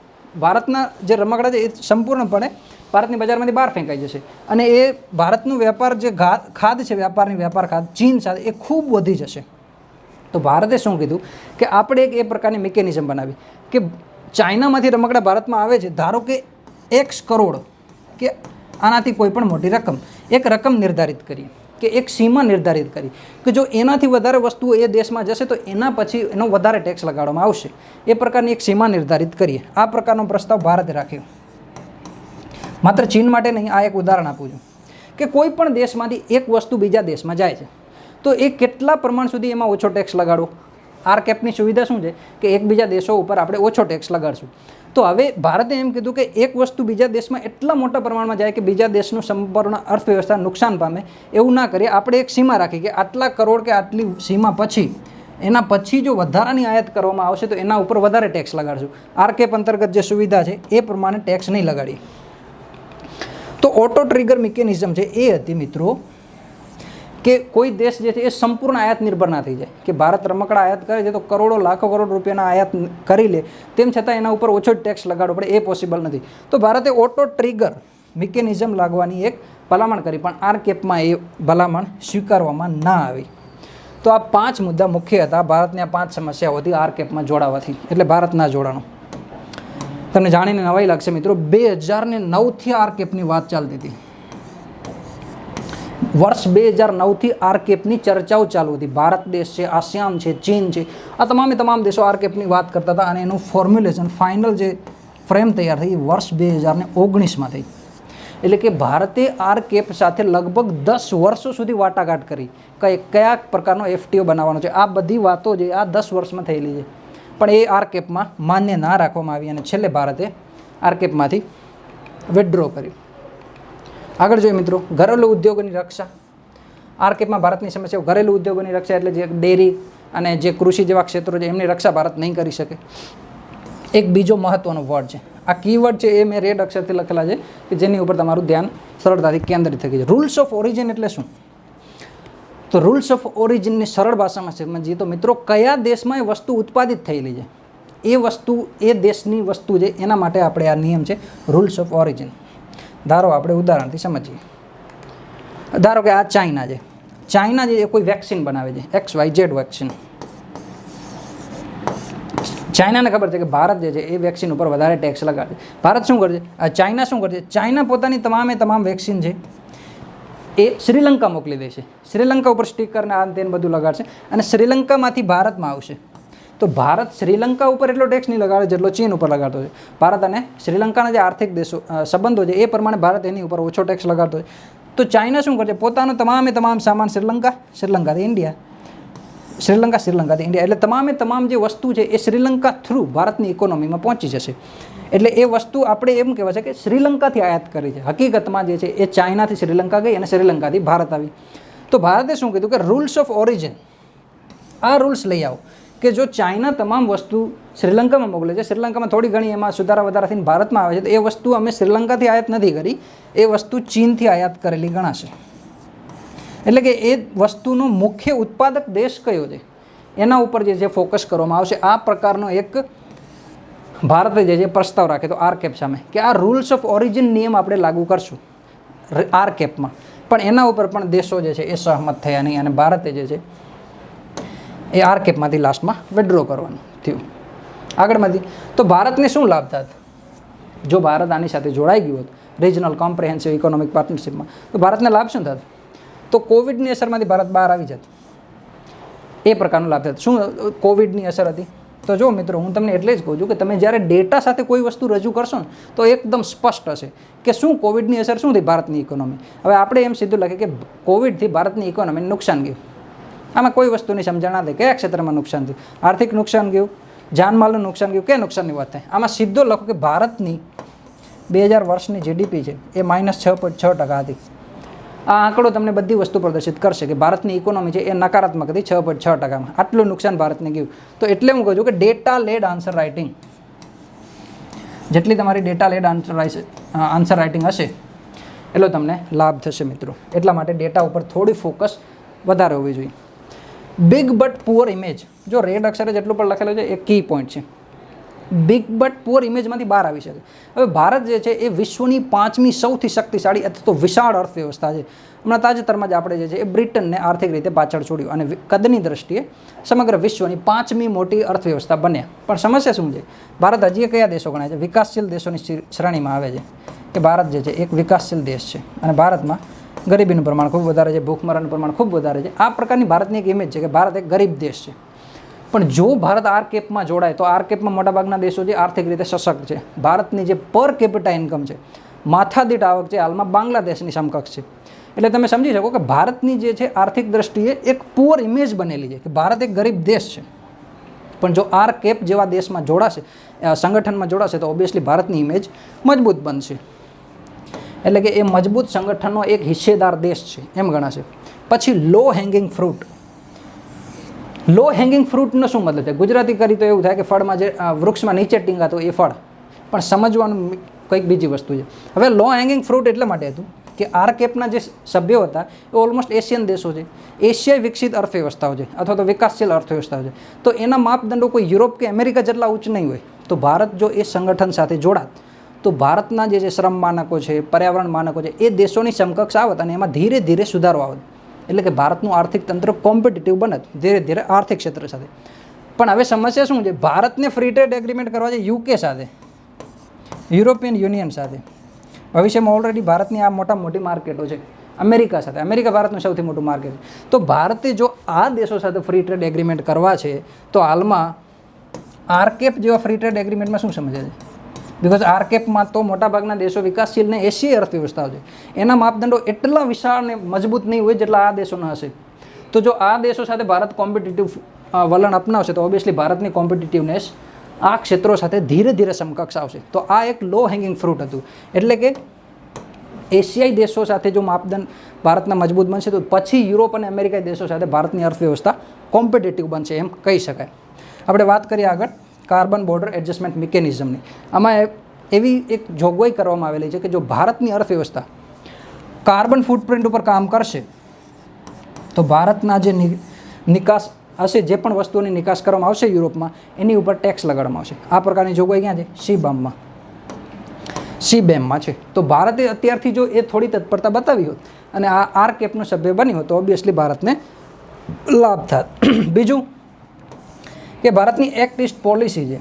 ભારતના જે રમકડા છે એ સંપૂર્ણપણે ભારતની બજારમાંથી બહાર ફેંકાઈ જશે અને એ ભારતનું વેપાર જે ખાદ છે, વેપાર ખાદ ચીન સાથે એ ખૂબ વધી જશે. તો ભારતે શું કીધું કે આપણે એક એ પ્રકારની મિકેનિઝમ બનાવી કે ચાઇનામાંથી રમકડા ભારતમાં આવે છે, ધારો કે X કરોડ કે આનાથી કોઈ પણ મોટી રકમ, એક રકમ નિર્ધારિત કરીએ કે એક સીમા નિર્ધારિત કરી કે જો એનાથી વધારે વસ્તુઓ એ દેશમાં જશે તો એના પછી એનો વધારે ટેક્સ લગાડવામાં આવશે. એ પ્રકારની એક સીમા નિર્ધારિત કરીએ. આ પ્રકારનો પ્રસ્તાવ ભારતે રાખ્યો. માત્ર ચીન માટે નહીં, આ એક ઉદાહરણ આપું છું કે કોઈ પણ દેશમાંથી એક વસ્તુ બીજા દેશમાં જાય છે તો એ કેટલા પ્રમાણ સુધી એમાં ઓછો ટેક્સ લગાડવો? આરકેપની સુવિધા શું છે કે એકબીજા દેશો ઉપર આપણે ઓછો ટેક્સ લગાડશું. તો હવે ભારતે એમ કીધું કે એક વસ્તુ બીજા દેશમાં એટલા મોટા પ્રમાણમાં જાય કે બીજા દેશનું સંપૂર્ણ અર્થવ્યવસ્થા નુકસાન પામે. એવું ના કરીએ, આપણે એક સીમા રાખી કે આટલા કરોડ કે આટલી સીમા પછી એના પછી જો વધારાની આયાત કરવામાં આવશે તો એના ઉપર વધારે ટેક્સ લગાડશું. આરકેપ અંતર્ગત જે સુવિધા છે એ પ્રમાણે ટેક્સ નહીં લગાડીએ. તો ઓટો ટ્રિગર મિકેનિઝમ છે એ હતી મિત્રો કે કોઈ દેશ જે છે એ સંપૂર્ણ આયાત નિર્ભર ના થઈ જાય કે ભારત રમકડા આયાત કરે છે તો લાખો કરોડ રૂપિયાના આયાત કરી લે તેમ છતાં એના ઉપર ઓછો ટેક્સ લગાડવો પડે, એ પોસિબલ નથી. તો ભારતે ઓટો ટ્રિગર મિકેનિઝમ લાગવાની એક ભલામણ કરી પણ આરકેપમાં એ ભલામણ સ્વીકારવામાં ના આવી. તો આ 5 મુદ્દા મુખ્ય હતા. ભારતની આ 5 સમસ્યાઓ હતી આરકેપમાં જોડાવાથી, એટલે ભારત ના જોડાણું. તમને જાણીને નવાઈ લાગશે મિત્રો, 2009થી આરકેપની વાત ચાલતી હતી. વર્ષ 2009થી આરકેપની ચર્ચાઓ ચાલુ હતી. ભારત દેશ છે, આસિયાન છે, ચીન છે, આ તમામ દેશો આરકેપની વાત કરતા હતા અને એનું ફોર્મ્યુલેશન ફાઇનલ જે ફ્રેમ તૈયાર થઈ એ વર્ષ 2019માં થઈ. એટલે કે ભારતે RCEP સાથે લગભગ 10 વર્ષો સુધી વાટાઘાટ કરી કયા પ્રકારનો FTO બનાવવાનો છે. આ બધી વાતો જે આ 10 વર્ષમાં થયેલી છે, પણ એ RCEPમાં માન્ય ના રાખવામાં આવી અને છેલ્લે ભારતે RCEPમાંથી વિથડ્રો કર્યું. આગળ જોઈએ મિત્રો, ઘરેલું ઉદ્યોગોની રક્ષા. RCEPમાં ભારતની સમસ્યાઓ ઘરેલું ઉદ્યોગોની રક્ષા એટલે જે ડેરી અને જે કૃષિ જેવા ક્ષેત્રો છે એમની રક્ષા ભારત નહીં કરી શકે. એક બીજો મહત્વનો વર્ડ છે, આ કીવર્ડ છે એ મેં રેડ અક્ષરથી લખેલા છે કે જેની ઉપર તમારું ધ્યાન સરળતાથી કેન્દ્રિત થઈ ગયું છે. રૂલ્સ ઓફ ઓરિજિન એટલે શું? તો રૂલ્સ ઓફ ઓરિજિનની સરળ ભાષામાં સમજીએ તો મિત્રો, કયા દેશમાં એ વસ્તુ ઉત્પાદિત થયેલી છે એ વસ્તુ એ દેશની વસ્તુ છે, એના માટે આપણે આ નિયમ છે રૂલ્સ ઓફ ઓરિજિન. ધારો આપણે ઉદાહરણથી સમજીએ. ધારો કે આ ચાઇના છે, ચાઇના જે કોઈ વેક્સિન બનાવે છે XYZ વેક્સિન. ચાઇનાને ખબર છે કે ભારત જે છે એ વેક્સિન ઉપર વધારે ટેક્સ લગાડે. ભારત શું કરશે? ચાઇના શું કરશે? ચાઇના પોતાની તમામ વેક્સિન છે એ શ્રીલંકા મોકલી દેશે. શ્રીલંકા ઉપર સ્ટીકરને આ તેને બધું લગાડશે અને શ્રીલંકામાંથી ભારતમાં આવશે. તો ભારત શ્રીલંકા ઉપર એટલો ટેક્સ નહીં લગાડે જેટલો ચીન ઉપર લગાડતો છે. ભારત અને શ્રીલંકાના જે આર્થિક દેશો સંબંધો છે એ પ્રમાણે ભારત એની ઉપર ઓછો ટેક્સ લગાડતો છે. તો ચાઇના શું કરશે? પોતાનો તમામ સામાન શ્રીલંકાથી ઇન્ડિયા, શ્રીલંકાથી ઇન્ડિયા, એટલે તમામ જે વસ્તુ છે એ શ્રીલંકા થ્રુ ભારતની ઇકોનોમીમાં પહોંચી જશે. એટલે એ વસ્તુ આપણે એમ કહેવાય છે કે શ્રીલંકાથી આયાત કરી છે. હકીકતમાં જે છે એ ચાઇનાથી શ્રીલંકા ગઈ અને શ્રીલંકાથી ભારત આવી. તો ભારતે શું કીધું કે રૂલ્સ ઓફ ઓરિજિન, આ રૂલ્સ લઈ આવો કે જો ચાઇના તમામ વસ્તુ શ્રીલંકામાં મોકલે છે, શ્રીલંકામાં થોડી ઘણી એમાં સુધારા વધારાથી ભારતમાં આવે છે, તો એ વસ્તુ અમે શ્રીલંકાથી આયાત નથી કરી, એ વસ્તુ ચીનથી આયાત કરેલી ગણાશે. એટલે કે એ વસ્તુનો મુખ્ય ઉત્પાદક દેશ કયો છે એના ઉપર જે છે ફોકસ કરવામાં આવશે. આ પ્રકારનો એક ભારતે જે છે પ્રસ્તાવ રાખે તો RCEP સામે કે આ રૂલ્સ ઓફ ઓરિજિન નિયમ આપણે લાગુ કરશું RCEPમાં, પણ એના ઉપર પણ દેશો જે છે એ સહમત થયા નહીં અને ભારતે જે છે એ RCEPમાંથી લાસ્ટમાં વિથડ્રો કરવાનું થયું. આગળમાંથી તો ભારતને શું લાભ થાત જો ભારત આની સાથે જોડાઈ ગયું હોત રિજનલ કોમ્પ્રિહેન્સિવ ઇકોનોમિક પાર્ટનરશિપમાં? તો ભારતને લાભ શું થાત? તો કોવિડની અસરમાંથી ભારત બહાર આવી જત, એ પ્રકારનો લાભ થતો. શું કોવિડની અસર હતી? તો જો મિત્રો, હું તમને એટલે જ કહું છું કે તમે જ્યારે ડેટા સાથે કોઈ વસ્તુ રજૂ કરશો ને તો એકદમ સ્પષ્ટ હશે કે શું કોવિડની અસર શું થઈ ભારતની ઇકોનોમી. હવે આપણે એમ સીધું લખીએ કે કોવિડથી ભારતની ઇકોનોમીને નુકસાન ગયું. આમાં કોઈ વસ્તુની સમજણ ના થાય કયા ક્ષેત્રમાં નુકસાન થયું, આર્થિક નુકસાન ગયું, જાનમાલનું નુકસાન ગયું, કયા નુકસાનની વાત થાય. આમાં સીધો લખો કે ભારતની 2000 વર્ષની GDP છે એ -6.6% હતી. આ આંકડો તમને બધી વસ્તુ પ્રદર્શિત કરશે કે ભારતની ઇકોનોમી છે એ નકારાત્મક હતી 6.6%. આટલું નુકસાન ભારતને ગયું. તો એટલે હું કહું છું કે ડેટા લેડ આન્સર રાઇટિંગ, જેટલી તમારી ડેટા લેડ આન્સર રાઇટિંગ હશે એટલો તમને લાભ થશે મિત્રો. એટલા માટે ડેટા ઉપર થોડી ફોકસ વધારે હોવી જોઈએ. બિગ બટ પુઅર ઇમેજ, જો રેડ અક્ષરે જેટલું પણ લખેલું છે એ કી પોઈન્ટ છે. બિગ બટ પુઅર ઇમેજમાંથી બહાર આવી શકે. હવે ભારત જે છે એ વિશ્વની 5મી સૌથી શક્તિશાળી અથવા તો વિશાળ અર્થવ્યવસ્થા છે. હમણાં તાજેતરમાં જ આપણે જે છે એ બ્રિટનને આર્થિક રીતે પાછળ છોડ્યું અને કદની દ્રષ્ટિએ સમગ્ર વિશ્વની 5મી મોટી અર્થવ્યવસ્થા બન્યા. પણ સમસ્યા શું છે? ભારત હજી કયા દેશો ગણાય છે? વિકાસશીલ દેશોની શ્રેણીમાં આવે છે કે ભારત જે છે એક વિકાસશીલ દેશ છે અને ભારતમાં ગરીબીનું પ્રમાણ ખૂબ વધારે છે, ભૂખમરાનું પ્રમાણ ખૂબ વધારે છે. આ પ્રકારની ભારતની એક ઇમેજ છે કે ભારત એક ગરીબ દેશ છે. પણ જો ભારત RCEPમાં જોડાય તો RCEPમાં મોટાભાગના દેશો જે આર્થિક રીતે સશક્ત છે. ભારતની જે પર કેપિટા ઇન્કમ છે, માથાદીઠ આવક છે, હાલમાં બાંગ્લાદેશની સમકક્ષ છે. એટલે તમે સમજી શકો કે ભારતની જે છે આર્થિક દ્રષ્ટિએ એક પુઅર ઇમેજ બનેલી છે કે ભારત એક ગરીબ દેશ છે. પણ જો RCEP જેવા દેશમાં જોડાશે, સંગઠનમાં જોડાશે તો ઓબ્વિયસલી ભારતની ઇમેજ મજબૂત બનશે. એટલે કે એ મજબૂત સંગઠનનો એક હિસ્સેદાર દેશ છે એમ ગણાશે. પછી લો હેંગિંગ ફ્રૂટ. લો હેંગિંગ ફ્રૂટનો શું મતલબ છે? ગુજરાતી કરી તો એવું થાય કે ફળમાં જે વૃક્ષમાં નીચે ટીંગાતો એ ફળ, પણ સમજવાનું કંઈક બીજી વસ્તુ છે. હવે લો હેંગિંગ ફ્રૂટ એટલે માટે હતું કે RCEPના જે સભ્યો હતા એ ઓલમોસ્ટ એશિયન દેશો છે, એશિયાઈ વિકસિત અર્થવ્યવસ્થાઓ છે અથવા તો વિકાસશીલ અર્થવ્યવસ્થાઓ છે. તો એના માપદંડો કોઈ યુરોપ કે અમેરિકા જેટલા ઉચ્ચ નહીં હોય. તો ભારત જો એ સંગઠન સાથે જોડાત તો ભારતના જે શ્રમ માનકો છે, પર્યાવરણ માનકો છે, એ દેશોની સમકક્ષ આવત અને એમાં ધીરે ધીરે સુધારો આવત. એટલે કે ભારતનું આર્થિક તંત્ર કોમ્પિટિટિવ બનત ધીરે ધીરે આર્થિક ક્ષેત્ર સાથે. પણ હવે સમસ્યા શું છે? ભારતને ફ્રી ટ્રેડ એગ્રીમેન્ટ કરવા છે UK સાથે, યુરોપિયન યુનિયન સાથે. ભવિષ્યમાં ઓલરેડી ભારતની આ મોટી માર્કેટો છે અમેરિકા સાથે. અમેરિકા ભારતનું સૌથી મોટું માર્કેટ છે. તો ભારતે જો આ દેશો સાથે ફ્રી ટ્રેડ એગ્રીમેન્ટ કરવા છે તો હાલમાં RCEP જેવા ફ્રી ટ્રેડ એગ્રીમેન્ટમાં શું સમજે છે? બિકોઝ આરકેપમાં તો મોટાભાગના દેશો વિકાસશીલ ને એશિયાઈ અર્થવ્યવસ્થાઓ છે, એના માપદંડો એટલા વિશાળ ને મજબૂત નહીં હોય જેટલા આ દેશોના હશે. તો જો આ દેશો સાથે ભારત કોમ્પિટિટિવ વલણ અપનાવશે તો ઓબ્વિયસલી ભારતની કોમ્પિટિટિવનેસ આ ક્ષેત્રો સાથે ધીરે ધીરે સમકક્ષ આવશે. તો આ એક લો હેંગિંગ ફ્રૂટ હતું. એટલે કે એશિયાઈ દેશો સાથે જો માપદંડ ભારતના મજબૂત બનશે તો પછી યુરોપ અને અમેરિકાઈ દેશો સાથે ભારતની અર્થવ્યવસ્થા કોમ્પિટિટિવ બનશે એમ કહી શકાય. આપણે વાત કરીએ આગળ કાર્બન બોર્ડર એડજસ્ટમેન્ટ મિકેનિઝમની. આમાં એવી એક જોગવાઈ કરવામાં આવેલી છે કે જો ભારતની અર્થવ્યવસ્થા કાર્બન ફૂટપ્રિન્ટ ઉપર કામ કરશે તો ભારતના જે નિકાસ હશે, જે પણ વસ્તુઓની નિકાસ કરવામાં આવશે યુરોપમાં, એની ઉપર ટેક્સ લગાડવામાં આવશે. આ પ્રકારની જોગવાઈ ક્યાં છે? સીબેમમાં છે. તો ભારતે અત્યારથી જો એ થોડી તત્પરતા બતાવી હોત અને આ આરકેપનો સભ્ય બની હોત તો ઓબ્વિયસલી ભારતને લાભ થાત. બીજું કે ભારતની એક્ટ ઈસ્ટ પોલિસી છે.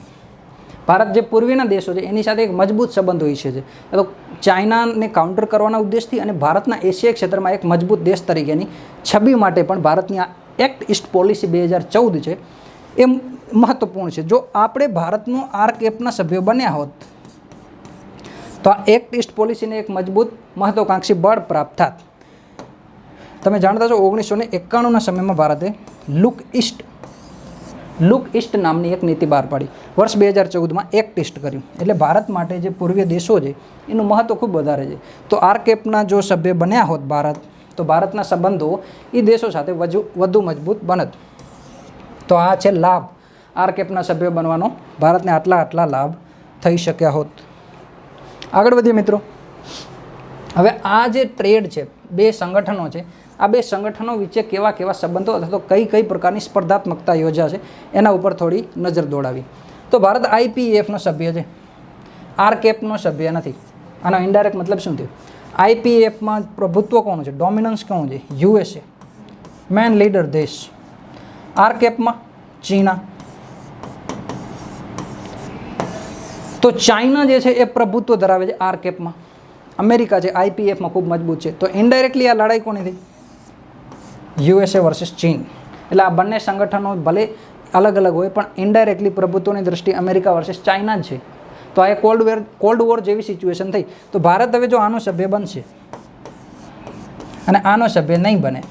ભારત જે પૂર્વીના દેશો છે એની સાથે એક મજબૂત સંબંધો ઈચ્છે છે. તો ચાઇનાને કાઉન્ટર કરવાના ઉદ્દેશથી અને ભારતના એશિયાઈ ક્ષેત્રમાં એક મજબૂત દેશ તરીકેની છબી માટે પણ ભારતની આ એક્ટ ઈસ્ટ પોલિસી 2014 છે એ મહત્વપૂર્ણ છે. જો આપણે ભારતનો આરકેપના સભ્યો બન્યા હોત તો આ એક્ટ ઈસ્ટ પોલિસીને એક મજબૂત મહત્વાકાંક્ષી બળ પ્રાપ્ત થાત. તમે જાણતા છો 1991ના સમયમાં ભારતે લુક ઈસ્ટ નામની એક નીતિ બહાર પાડી. વર્ષ 2014માં એક્ટ ઈસ્ટ કર્યું. એટલે ભારત માટે જે પૂર્વીય દેશો છે એનું મહત્ત્વ ખૂબ વધારે છે. તો આરકેપના જો સભ્ય બન્યા હોત ભારત તો ભારતના સંબંધો એ દેશો સાથે વધુ મજબૂત બનત. તો આ છે લાભ આરકેપના સભ્ય બનવાનો, ભારતને આટલા લાભ થઈ શક્યા હોત. આગળ વધીએ મિત્રો. હવે આ જે ટ્રેડ છે, બે સંગઠનો છે, આ બે સંગઠનો વચ્ચે કેવા કેવા સંબંધો અથવા તો કઈ પ્રકારની સ્પર્ધાત્મકતા યોજાશે એના ઉપર થોડી નજર દોડાવી. તો ભારત આઈપીએફનો સભ્ય છે, આરકેપનો સભ્ય નથી. આનો ઇનડાયરેક્ટ મતલબ શું થયો? આઈપીએફમાં પ્રભુત્વ કોનું છે? ડોમિનન્સ કોનું છે? યુએસએ, મેન લીડર દેશ. આરકેપમાં ચીના. તો ચાઇના જે છે એ પ્રભુત્વ ધરાવે છે આરકેપમાં. અમેરિકા છે આઈપીએફમાં ખૂબ મજબૂત છે. તો ઇનડાયરેક્ટલી આ લડાઈ કોની થઈ? યુએસએ વર્સિસ ચીન. એટલે આ બંને સંગઠનો ભલે અલગ અલગ હોય પણ ઇનડાયરેક્ટલી પ્રભુત્વની દ્રષ્ટિએ અમેરિકા વર્સિસ ચાઇના જ છે. તો આ એક કોલ્ડ વોર જેવી સિચ્યુએશન થઈ. તો ભારત હવે જો આનો સભ્ય બનશે અને આનો સભ્ય નહીં બને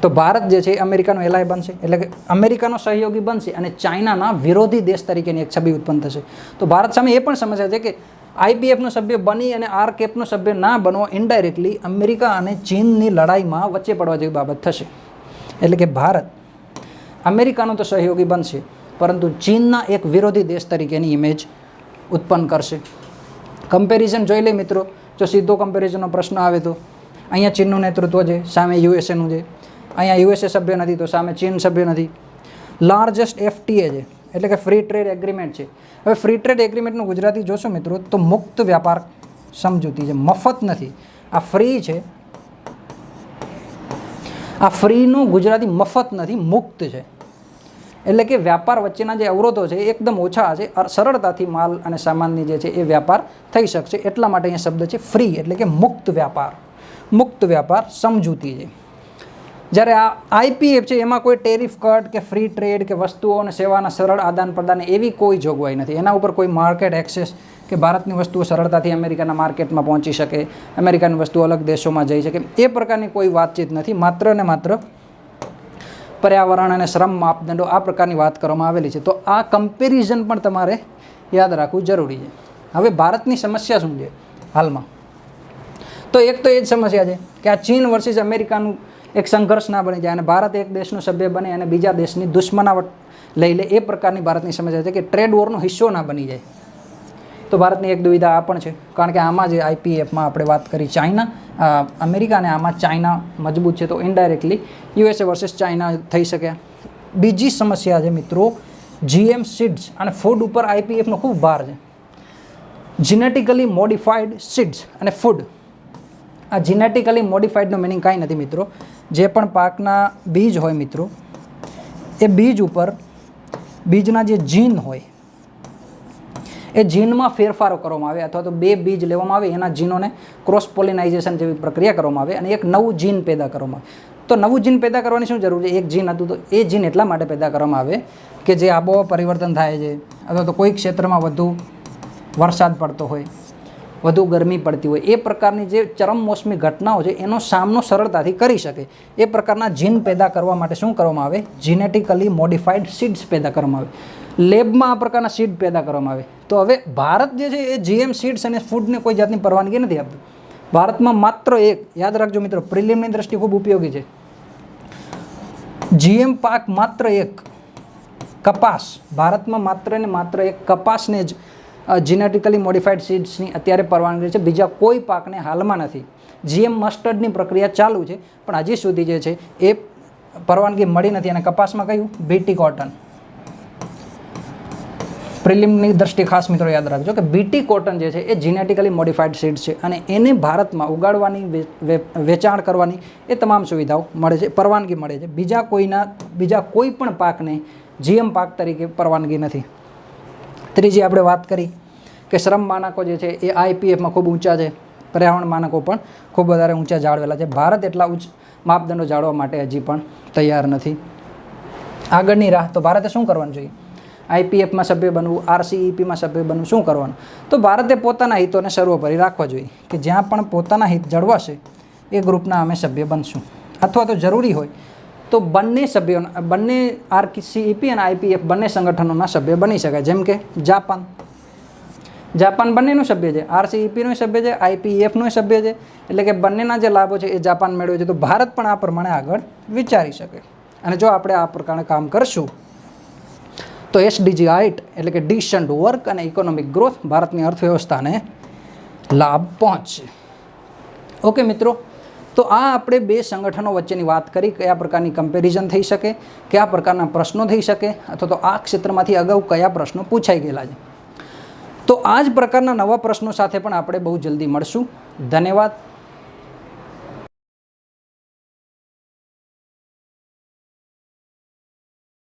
તો ભારત જે છે એ અમેરિકાનો એલાય બનશે. એટલે કે અમેરિકાનો સહયોગી બનશે અને ચાઇનાના વિરોધી દેશ તરીકેની એક છબી ઉત્પન્ન થશે. તો ભારત સામે એ પણ સમસ્યા છે કે આઈપીએફનો સભ્ય બની અને આરકેપનો સભ્ય ના બનવો ઇનડાયરેક્ટલી અમેરિકા અને ચીનની લડાઈમાં વચ્ચે પડવા જેવી બાબત થશે. એટલે કે ભારત અમેરિકાનો તો સહયોગી બનશે પરંતુ ચીનના એક વિરોધી દેશ તરીકેની ઇમેજ ઉત્પન્ન કરશે. કમ્પેરિઝન જોઈ લે મિત્રો. જો સીધો કમ્પેરિઝનનો પ્રશ્ન આવે તો અહીંયા ચીનનું નેતૃત્વ છે, સામે યુએસએનું છે. અહીંયા યુએસએ સભ્ય નથી તો સામે ચીન સભ્ય નથી. લાર્જેસ્ટ એફટીએ છે એટલે કે ફ્રી ટ્રેડ એગ્રીમેન્ટ છે. હવે ફ્રી ટ્રેડ એગ્રીમેન્ટનું ગુજરાતી જોશો મિત્રો તો મુક્ત વ્યાપાર સમજૂતી છે, મફત નથી. આ ફ્રી છે. આ ફ્રીનું ગુજરાતી મફત નથી, મુક્ત છે. એટલે કે વ્યાપાર વચ્ચેના જે અવરોધો છે એ એકદમ ઓછા છે. સરળતાથી માલ અને સામાનની જે છે એ વ્યાપાર થઈ શકશે. એટલા માટે અહીંયા શબ્દ છે ફ્રી એટલે કે મુક્ત વ્યાપાર સમજૂતી છે. જ્યારે આ આઈપીએફ છે એમાં કોઈ ટેરિફ કટ કે ફ્રી ટ્રેડ કે વસ્તુઓ અને સેવાના સરળ આદાન પ્રદાન એવી કોઈ જોગવાઈ નથી. એના ઉપર કોઈ માર્કેટ એક્સેસ કે ભારતની વસ્તુઓ સરળતાથી અમેરિકાના માર્કેટમાં પહોંચી શકે, અમેરિકાની વસ્તુઓ અલગ દેશોમાં જઈ શકે, એ પ્રકારની કોઈ વાતચીત નથી. માત્ર ને માત્ર પર્યાવરણ અને શ્રમ માપદંડો આ પ્રકારની વાત કરવામાં આવેલી છે. તો આ કમ્પેરિઝન પણ તમારે યાદ રાખવું જરૂરી છે. હવે ભારતની સમસ્યા શું છે હાલમાં? તો એક તો એ જ સમસ્યા છે કે આ ચીન વર્સિસ અમેરિકાનું એક સંઘર્ષ ના બની જાય અને ભારત એક દેશનું સભ્ય બને અને બીજા દેશની દુશ્મનાવટ લઈ લે, એ પ્રકારની ભારતની સમસ્યા છે કે ટ્રેડ વોરનો હિસ્સો ના બની જાય. તો ભારતની એક દુવિધા આ પણ છે કારણ કે આમાં જે આઈપીએફમાં આપણે વાત કરી ચાઇના અમેરિકા અને આમાં ચાઇના મજબૂત છે તો ઇનડાયરેક્ટલી યુએસએ વર્સિસ ચાઇના થઈ શકે. બીજી સમસ્યા છે મિત્રો જીએમ સીડ્સ અને ફૂડ ઉપર આઈપીએફનો ખૂબ ભાર છે. જીનેટિકલી મોડિફાઈડ સીડ્સ અને ફૂડ. આ જીનેટિકલી મોડિફાઈડનો મિનિંગ કાંઈ નથી મિત્રો. જે પણ પાકના બીજ હોય મિત્રો એ બીજ ઉપર બીજના જે જીન હોય એ જીનમાં ફેરફારો કરવામાં આવે અથવા તો બે બીજ લેવામાં આવે, એના જીનોને ક્રોસ પોલિનાઇઝેશન જેવી પ્રક્રિયા કરવામાં આવે અને એક નવું જીન પેદા કરવામાં આવે. તો નવું જીન પેદા કરવાની શું જરૂર છે? એક જીન હતું તો એ જીન એટલા માટે પેદા કરવામાં આવે કે જે આબોહવા પરિવર્તન થાય છે અથવા તો કોઈ ક્ષેત્રમાં વધુ વરસાદ પડતો હોય, વધુ ગરમી પડતી હોય, એ પ્રકારની જે ચરમમોસમી ઘટનાઓ છે એનો સામનો સરળતાથી કરી શકે એ પ્રકારના જીન પેદા કરવા માટે શું કરવામાં આવે? જીનેટિકલી મોડિફાઈડ સીડ્સ પેદા કરવામાં આવે, લેબમાં આ પ્રકારના સીડ પેદા કરવામાં આવે. તો હવે ભારત જે છે એ જીએમ સીડ્સ અને ફૂડને કોઈ જાતની પરવાનગી નથી આપતું. ભારતમાં માત્ર એક, યાદ રાખજો મિત્રો, પ્રિલિમની દ્રષ્ટિએ ખૂબ ઉપયોગી છે, જીએમ પાક માત્ર એક, કપાસ. ભારતમાં માત્ર ને માત્ર એક કપાસને જ જીનેટિકલી મોડિફાઈડ સીડ્સની અત્યારે પરવાનગી છે, બીજા કોઈ પાકને હાલમાં નથી. જીએમ મસ્ટર્ડની પ્રક્રિયા ચાલુ છે પણ હજી સુધી જે છે એ પરવાનગી મળી નથી. અને કપાસમાં કયું? BT cotton. પ્રિલિમની દ્રષ્ટિએ ખાસ મિત્રો યાદ રાખજો કે બીટી કોટન જે છે એ જીનેટિકલી મોડિફાઈડ સીડ્સ છે અને એને ભારતમાં ઉગાડવાની, વેચાણ કરવાની એ તમામ સુવિધાઓ મળે છે, પરવાનગી મળે છે. બીજા કોઈ પણ પાકને જીએમ પાક તરીકે પરવાનગી નથી. ત્રીજી આપણે વાત કરી કે શ્રમ માનકો જે છે એ આઈપીએફમાં ખૂબ ઊંચા છે, પર્યાવરણ માનકો પણ ખૂબ વધારે ઊંચા જાળવેલા છે. ભારત એટલા ઉચ્ચ માપદંડો જાળવવા માટે હજી પણ તૈયાર નથી. આગળની રાહ, તો ભારતે શું કરવાનું જોઈએ? આઈપીએફમાં સભ્ય બનવું, આરસીઈપીમાં સભ્ય બનવું, શું કરવાનું? તો ભારતે પોતાના હિતોને સર્વોપરી રાખવા જોઈએ કે જ્યાં પણ પોતાના હિત જળવાશે એ ગ્રુપના અમે સભ્ય બનશું. અથવા તો જરૂરી હોય તો બંને સભ્યોના, બંને આરસીઈપી અને આઈપીએફ બંને સંગઠનોના સભ્ય બની શકાય. જેમ કે જાપાન બંનેનું સભ્ય છે, આરસીઈપીનું સભ્ય છે, આઈપીએફનું સભ્ય છે, એટલે કે બંનેના જે લાભો છે એ જાપાન મેળવે છે. તો ભારત પણ આ પ્રમાણે આગળ વિચારી શકે. અને જો આપણે આ પ્રકારે કામ કરશું તો એસડીજી 8 એટલે કે ડિસન્ટ વર્ક અને ઇકોનોમિક ગ્રોથ ભારતની અર્થવ્યવસ્થાને લાભ પહોંચશે. ઓકે મિત્રો, તો આ આપણે બે સંગઠનો વચ્ચેની વાત કરી, કયા પ્રકારની કમ્પેરિઝન થઈ શકે, કયા પ્રકારના પ્રશ્નો થઈ શકે, અથવા તો આ ક્ષેત્રમાંથી અગાઉ કયા પ્રશ્નો પૂછાઈ ગયેલા છે. તો આ જ પ્રકારના નવા પ્રશ્નો સાથે પણ આપણે બહુ જલ્દી મળશું. ધન્યવાદ.